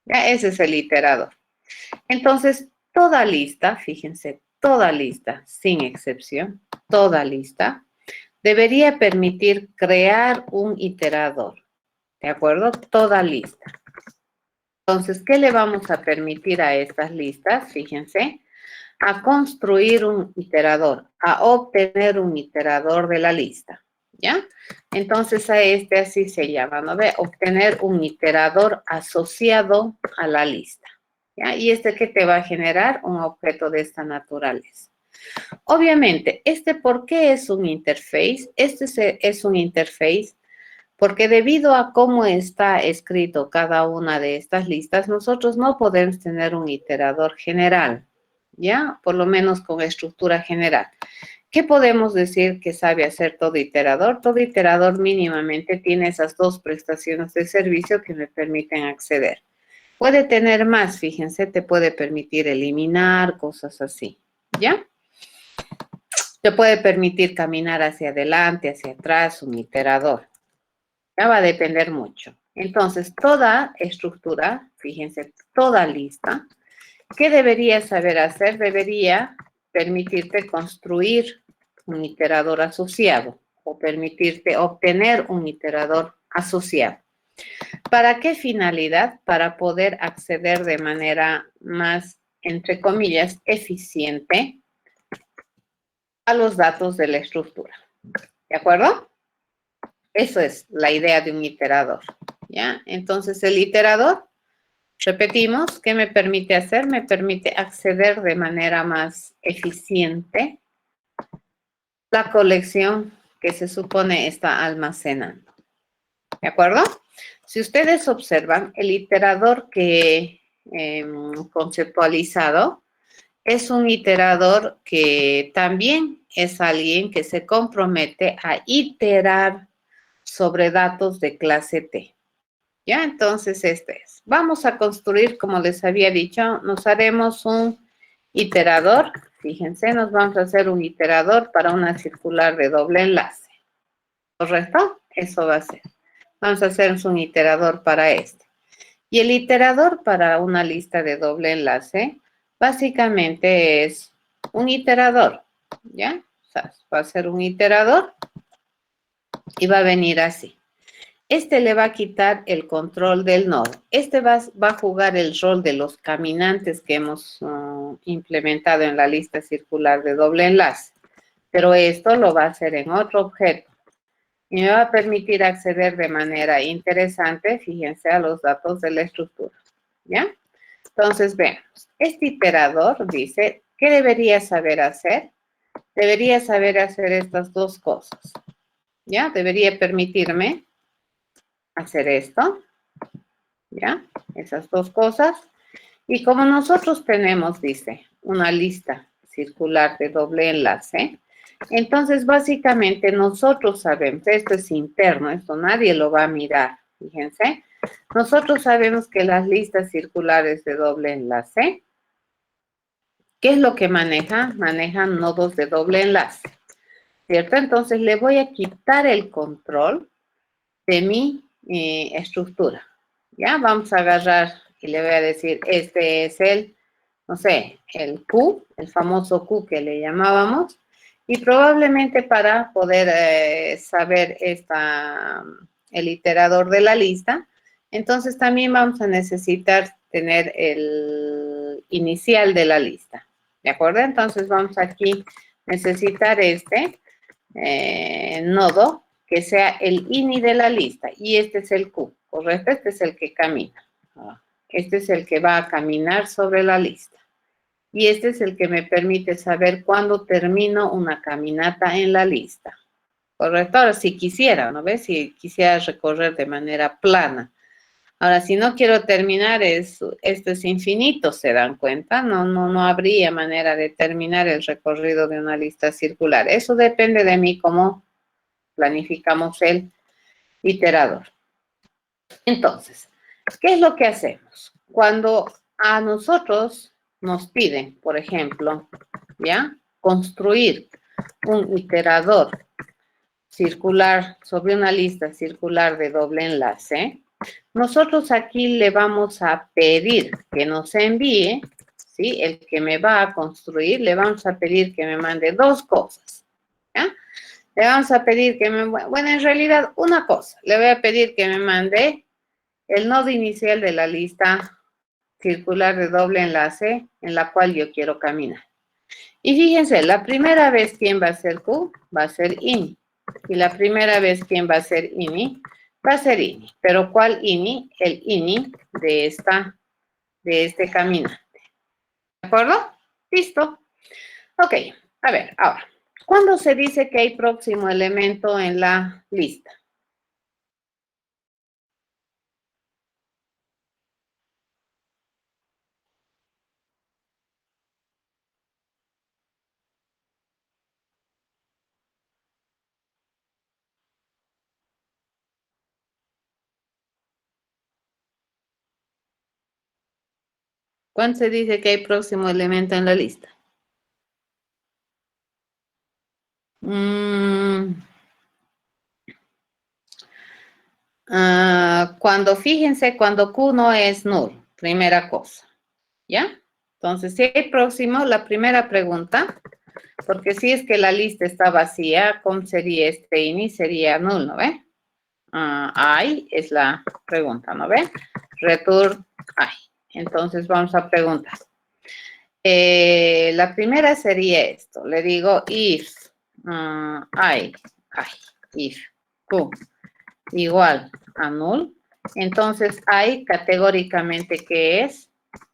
Ya, ese es el iterador. Entonces, toda lista, fíjense, toda lista, sin excepción, toda lista, debería permitir crear un iterador. ¿De acuerdo? Toda lista. Entonces, ¿qué le vamos a permitir a estas listas? Fíjense, a construir un iterador, a obtener un iterador de la lista. ¿Ya? Entonces, a así se llama, ¿no ve? Obtener un iterador asociado a la lista. ¿Ya? ¿Y qué te va a generar? Un objeto de esta naturaleza. Obviamente, ¿por qué es un interface? Es un interface porque debido a cómo está escrito cada una de estas listas, nosotros no podemos tener un iterador general, ¿ya? Por lo menos con estructura general. ¿Qué podemos decir que sabe hacer todo iterador? Todo iterador mínimamente tiene esas dos prestaciones de servicio que me permiten acceder. Puede tener más, fíjense, te puede permitir eliminar, cosas así, ¿ya? Te puede permitir caminar hacia adelante, hacia atrás, un iterador. Ya va a depender mucho. Entonces, toda estructura, fíjense, toda lista, ¿qué debería saber hacer? Debería permitirte construir un iterador asociado o permitirte obtener un iterador asociado. ¿Para qué finalidad? Para poder acceder de manera más, entre comillas, eficiente a los datos de la estructura. ¿De acuerdo? Eso es la idea de un iterador. ¿Ya? Entonces, el iterador, repetimos, ¿qué me permite hacer? Me permite acceder de manera más eficiente la colección que se supone está almacenando. ¿De acuerdo? Si ustedes observan, el iterador que conceptualizado es un iterador que también es alguien que se compromete a iterar sobre datos de clase T. ¿Ya? Entonces, es. Vamos a construir, como les había dicho, nos haremos un iterador. Fíjense, nos vamos a hacer un iterador para una circular de doble enlace. ¿Correcto? Eso va a ser. Vamos a hacer un iterador para este. Y el iterador para una lista de doble enlace, básicamente es un iterador, ¿ya? O sea, va a ser un iterador y va a venir así. Le va a quitar el control del nodo. Va a jugar el rol de los caminantes que hemos implementado en la lista circular de doble enlace. Pero esto lo va a hacer en otro objeto. Y me va a permitir acceder de manera interesante, fíjense, a los datos de la estructura. ¿Ya? Entonces, veamos. Iterador dice, ¿qué debería saber hacer? Debería saber hacer estas dos cosas. ¿Ya? Debería permitirme hacer esto. ¿Ya? Esas dos cosas. Y como nosotros tenemos, dice, una lista circular de doble enlace, entonces básicamente nosotros sabemos, esto es interno, esto nadie lo va a mirar, fíjense. Nosotros sabemos que las listas circulares de doble enlace, ¿qué es lo que manejan? Manejan nodos de doble enlace, ¿cierto? Entonces le voy a quitar el control de mi estructura. ¿Ya? Vamos a agarrar y le voy a decir, este es el, no sé, el Q, el famoso Q que le llamábamos, y probablemente para poder saber el iterador de la lista, entonces también vamos a necesitar tener el inicial de la lista. ¿De acuerdo? Entonces vamos aquí a necesitar nodo que sea el INI de la lista. Y este es el Q, ¿correcto? Este es el que camina. Este es el que va a caminar sobre la lista. Y este es el que me permite saber cuándo termino una caminata en la lista. ¿Correcto? Ahora, si quisiera, ¿no ves? Si quisiera recorrer de manera plana. Ahora, si no quiero terminar, esto es infinito, ¿se dan cuenta? No habría manera de terminar el recorrido de una lista circular. Eso depende de mí, cómo planificamos el iterador. Entonces, ¿qué es lo que hacemos? Cuando a nosotros nos piden, por ejemplo, ¿ya? Construir un iterador circular sobre una lista circular de doble enlace, nosotros aquí le vamos a pedir que nos envíe, ¿sí? El que me va a construir, le vamos a pedir que me mande dos cosas, ¿ya? Le vamos a pedir que bueno, en realidad una cosa, le voy a pedir que me mande el nodo inicial de la lista circular de doble enlace en la cual yo quiero caminar. Y fíjense, la primera vez, ¿quién va a ser Q? Va a ser INI. Y la primera vez, ¿quién va a ser INI? Va a ser INI. ¿Pero cuál INI? El INI de este caminante. ¿De acuerdo? ¿Listo? Ok, a ver, ahora. ¿Cuándo se dice que hay próximo elemento en la lista? ¿Cuándo se dice que hay próximo elemento en la lista? Fíjense, cuando Q no es null, primera cosa, ¿ya? Entonces, si hay próximo, la primera pregunta, porque si es que la lista está vacía, ¿cómo sería este INI? Sería null, ¿no ve? I es la pregunta, ¿no ve? Return I. Entonces, vamos a preguntar. La primera sería esto. Le digo if if Q igual a null, entonces I categóricamente que es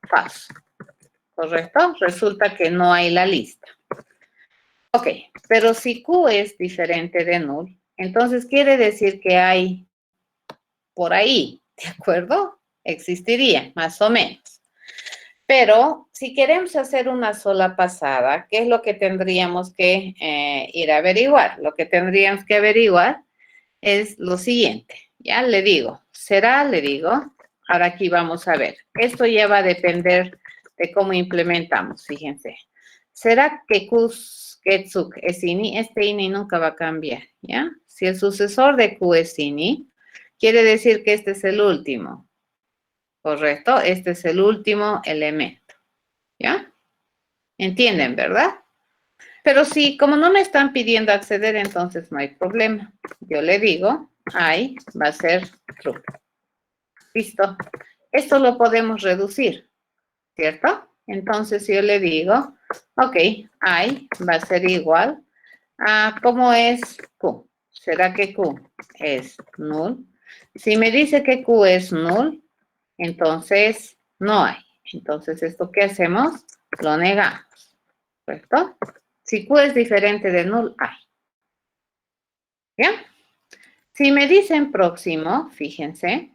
falso, ¿correcto? Resulta que no hay la lista. Ok, pero si Q es diferente de null, entonces quiere decir que hay por ahí, ¿de acuerdo? Existiría, más o menos. Pero si queremos hacer una sola pasada, ¿qué es lo que tendríamos que ir a averiguar? Lo que tendríamos que averiguar es lo siguiente. Ya le digo, le digo, ahora aquí vamos a ver. Esto ya va a depender de cómo implementamos, fíjense. ¿Será que Q Getsuk es INI? Este INI nunca va a cambiar, ¿ya? Si el sucesor de Q es INI, quiere decir que este es el último, ¿correcto? Este es el último elemento, ¿ya? ¿Entienden, verdad? Pero sí, como no me están pidiendo acceder, entonces no hay problema. Yo le digo, I va a ser true. Listo. Esto lo podemos reducir, ¿cierto? Entonces yo le digo, ok, I va a ser igual a, ¿cómo es Q? ¿Será que Q es null? Si me dice que Q es null, entonces no hay. Entonces, ¿esto qué hacemos? Lo negamos, ¿correcto? Si Q es diferente de null, hay. ¿Ya? Si me dicen próximo, fíjense,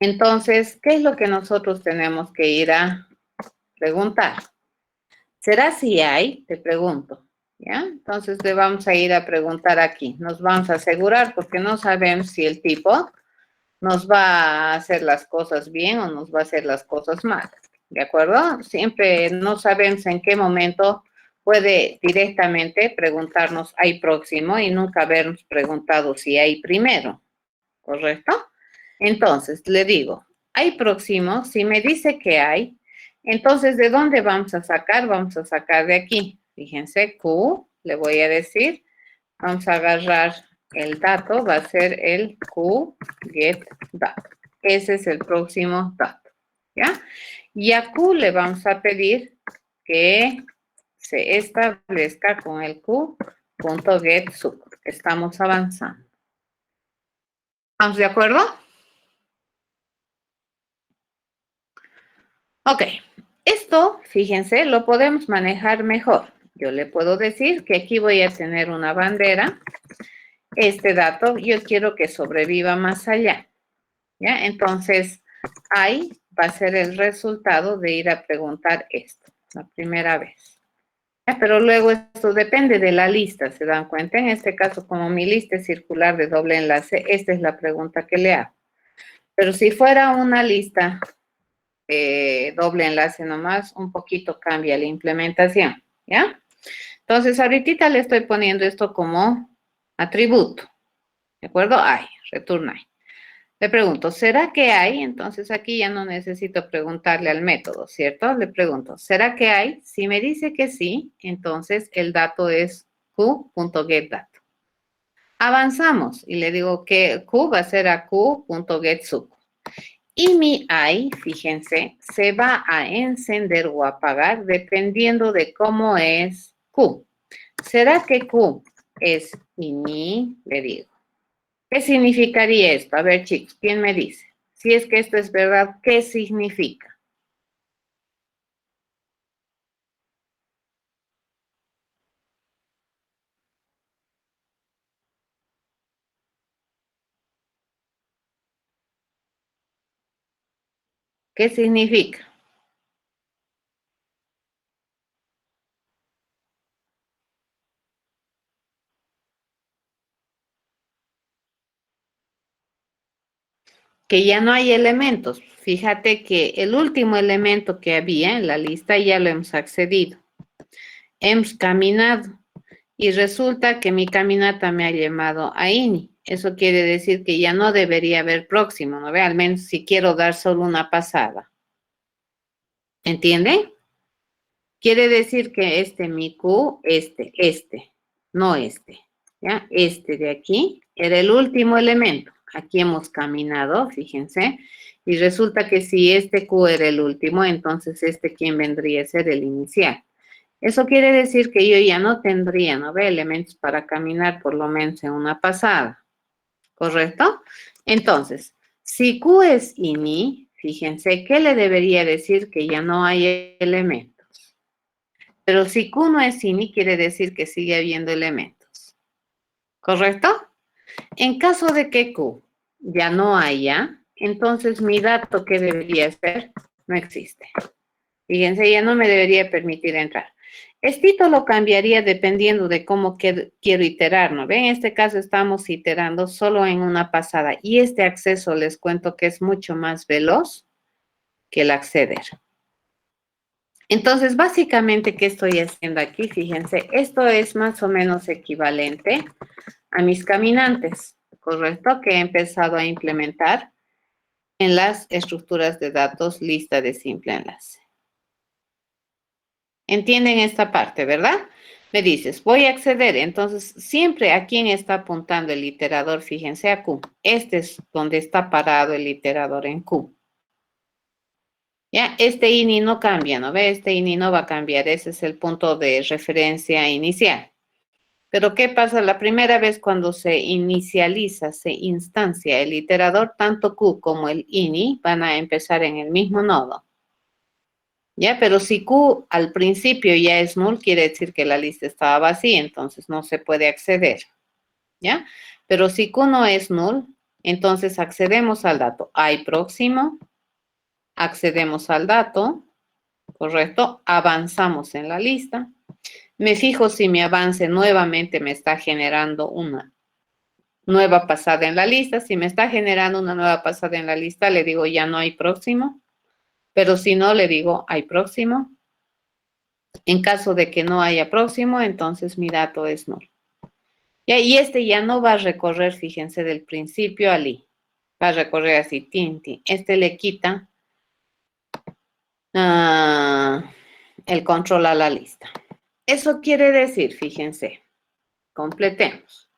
entonces, ¿qué es lo que nosotros tenemos que ir a preguntar? ¿Será si hay? Te pregunto, ¿ya? Entonces, le vamos a ir a preguntar aquí. Nos vamos a asegurar porque no sabemos si el tipo nos va a hacer las cosas bien o nos va a hacer las cosas mal, ¿de acuerdo? Siempre no sabemos en qué momento puede directamente preguntarnos hay próximo y nunca habernos preguntado si hay primero, ¿correcto? Entonces, le digo, hay próximo, si me dice que hay, entonces, ¿de dónde vamos a sacar? Vamos a sacar de aquí. Fíjense, Q, le voy a decir, vamos a agarrar el dato, va a ser el Q get dato. Ese es el próximo dato, ¿ya? Y a Q le vamos a pedir que se establezca con el Q.getSub. Estamos avanzando, ¿Estamos de acuerdo? Ok, esto, fíjense, lo podemos manejar mejor. Yo le puedo decir que aquí voy a tener una bandera. Este dato yo quiero que sobreviva más allá. ¿Ya? Entonces, ahí va a ser el resultado de ir a preguntar esto, la primera vez. ¿Ya? Pero luego esto depende de la lista, ¿se dan cuenta? En este caso, como mi lista es circular de doble enlace, esta es la pregunta que le hago. Pero si fuera una lista doble enlace nomás, un poquito cambia la implementación, ¿ya? Entonces, ahorita le estoy poniendo esto como atributo, ¿de acuerdo? Hay, return hay. Le pregunto, ¿será que hay? Entonces, aquí ya no necesito preguntarle al método, ¿cierto? Le pregunto, ¿será que hay? Si me dice que sí, entonces el dato es q.getDato. Avanzamos y le digo que q va a ser a q.getSub. Y mi I, fíjense, se va a encender o apagar dependiendo de cómo es Q. ¿Será que Q es ini? Le digo. ¿Qué significaría esto? A ver, chicos, ¿quién me dice? Si es que esto es verdad, ¿qué significa? ¿Qué significa? Que ya no hay elementos. Fíjate que el último elemento que había en la lista ya lo hemos accedido. Hemos caminado. Y resulta que mi caminata me ha llamado a INI. Eso quiere decir que ya no debería haber próximo, ¿no ve? Al menos si quiero dar solo una pasada. ¿Entienden? Quiere decir que mi Q, no este. ¿Ya? Este de aquí era el último elemento. Aquí hemos caminado, fíjense. Y resulta que si este Q era el último, entonces ¿quién vendría a ser el inicial? Eso quiere decir que yo ya no tendría, ¿no ve? Elementos para caminar por lo menos en una pasada, ¿correcto? Entonces, si Q es ini, fíjense, ¿qué le debería decir? Que ya no hay elementos. Pero si Q no es ini, quiere decir que sigue habiendo elementos, ¿correcto? En caso de que Q ya no haya, entonces mi dato, ¿qué debería ser? No existe. Fíjense, ya no me debería permitir entrar. Esto lo cambiaría dependiendo de cómo quiero iterar, ¿no? ¿Ven? En este caso estamos iterando solo en una pasada y este acceso les cuento que es mucho más veloz que el acceder. Entonces, básicamente, ¿qué estoy haciendo aquí? Fíjense, esto es más o menos equivalente a mis caminantes, ¿correcto? Que he empezado a implementar en las estructuras de datos lista de simple enlace. ¿Entienden esta parte, verdad? Me dices, voy a acceder. Entonces, siempre a quién está apuntando el iterador, fíjense a Q. Este es donde está parado el iterador en Q. ¿Ya? Este ini no cambia, ¿no ve? Este ini no va a cambiar. Ese es el punto de referencia inicial. Pero ¿qué pasa? La primera vez cuando se inicializa, se instancia el iterador, tanto Q como el ini van a empezar en el mismo nodo. ¿Ya? Pero si Q al principio ya es null, quiere decir que la lista estaba vacía, entonces no se puede acceder. ¿Ya? Pero si Q no es null, entonces accedemos al dato. Hay próximo, accedemos al dato, ¿correcto? Avanzamos en la lista. Me fijo si mi avance nuevamente me está generando una nueva pasada en la lista. Si me está generando una nueva pasada en la lista, le digo ya no hay próximo. Pero si no, le digo hay próximo. En caso de que no haya próximo, entonces mi dato es null. Y ya no va a recorrer, fíjense, del principio al i. Va a recorrer así, tin, tin. Le quita el control a la lista. Eso quiere decir, fíjense, completemos.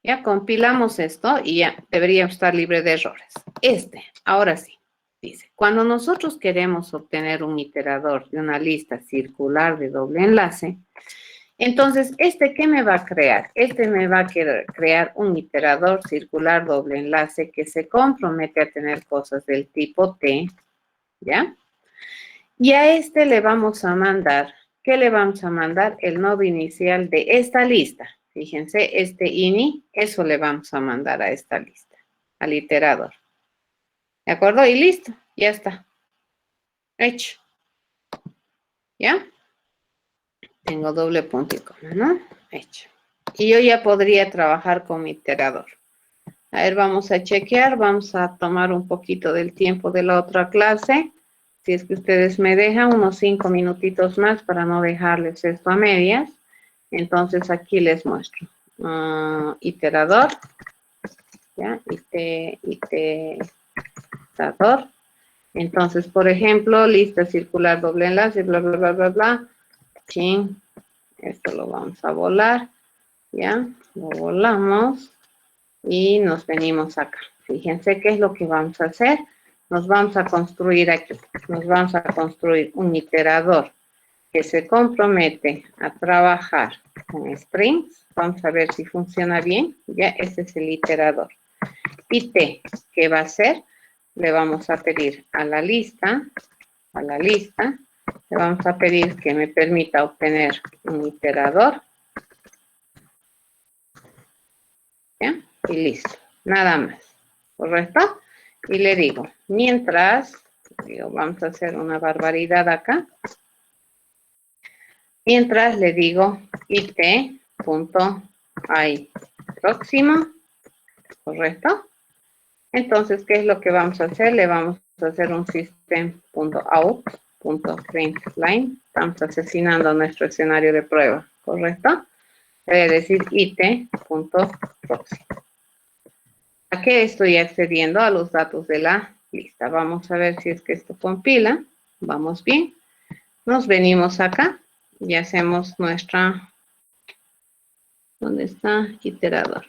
Ya compilamos esto y ya deberíamos estar libre de errores. Ahora sí, dice, cuando nosotros queremos obtener un iterador de una lista circular de doble enlace, Entonces, ¿qué me va a crear? Me va a crear un iterador circular doble enlace que se compromete a tener cosas del tipo T, ¿ya? Y a le vamos a mandar, ¿qué le vamos a mandar? El nodo inicial de esta lista. Fíjense, ini, eso le vamos a mandar a esta lista, al iterador. ¿De acuerdo? Y listo, ya está. Hecho. ¿Ya? Tengo doble punto y coma, ¿no? Hecho. Y yo ya podría trabajar con mi iterador. A ver, vamos a chequear, vamos a tomar un poquito del tiempo de la otra clase. Si es que ustedes me dejan unos 5 minutitos más para no dejarles esto a medias. Entonces aquí les muestro. Iterador. ¿Ya? Iterador. Entonces, por ejemplo, lista circular doble enlace, bla, bla, bla, bla, bla. Chin. Esto lo vamos a volar. ¿Ya? Lo volamos. Y nos venimos acá. Fíjense qué es lo que vamos a hacer. Nos vamos a construir aquí. Nos vamos a construir un iterador que se compromete a trabajar con strings. Vamos a ver si funciona bien. Ya, este es el iterador. Y T, ¿qué va a hacer? Le vamos a pedir a la lista, le vamos a pedir que me permita obtener un iterador. ¿Ya? Y listo. Nada más. ¿Correcto? Y le digo, mientras, vamos a hacer una barbaridad acá. Mientras le digo it.i próximo, ¿correcto? Entonces, ¿qué es lo que vamos a hacer? Le vamos a hacer un system.out.println. Estamos asesinando nuestro escenario de prueba, ¿correcto? Voy a decir it.próximo. ¿A qué estoy accediendo? A los datos de la lista. Vamos a ver si es que esto compila. Vamos bien. Nos venimos acá y hacemos nuestra... ¿Dónde está? Iterador.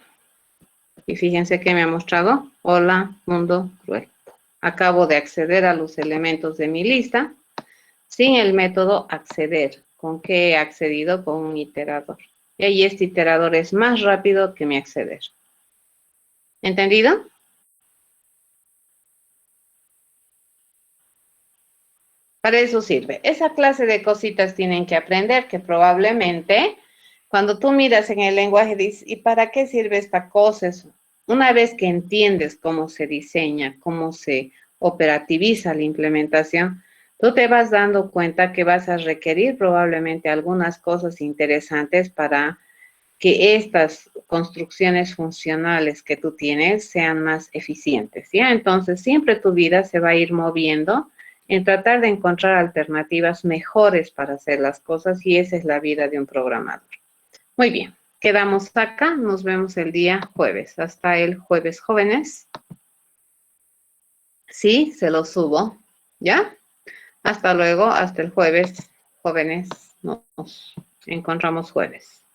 Y fíjense que me ha mostrado. Hola, mundo cruel. Acabo de acceder a los elementos de mi lista sin el método acceder. ¿Con qué he accedido? Con un iterador. Y ahí este iterador es más rápido que mi acceder. ¿Entendido? Para eso sirve. Esa clase de cositas tienen que aprender que probablemente cuando tú miras en el lenguaje dices, ¿y para qué sirve esta cosa? Una vez que entiendes cómo se diseña, cómo se operativiza la implementación, tú te vas dando cuenta que vas a requerir probablemente algunas cosas interesantes para que estas construcciones funcionales que tú tienes sean más eficientes, ¿ya? Entonces, siempre tu vida se va a ir moviendo en tratar de encontrar alternativas mejores para hacer las cosas y esa es la vida de un programador. Muy bien, quedamos acá, nos vemos el día jueves. Hasta el jueves, jóvenes. Sí, se lo subo, ¿ya? Hasta luego, hasta el jueves, jóvenes. Nos encontramos jueves.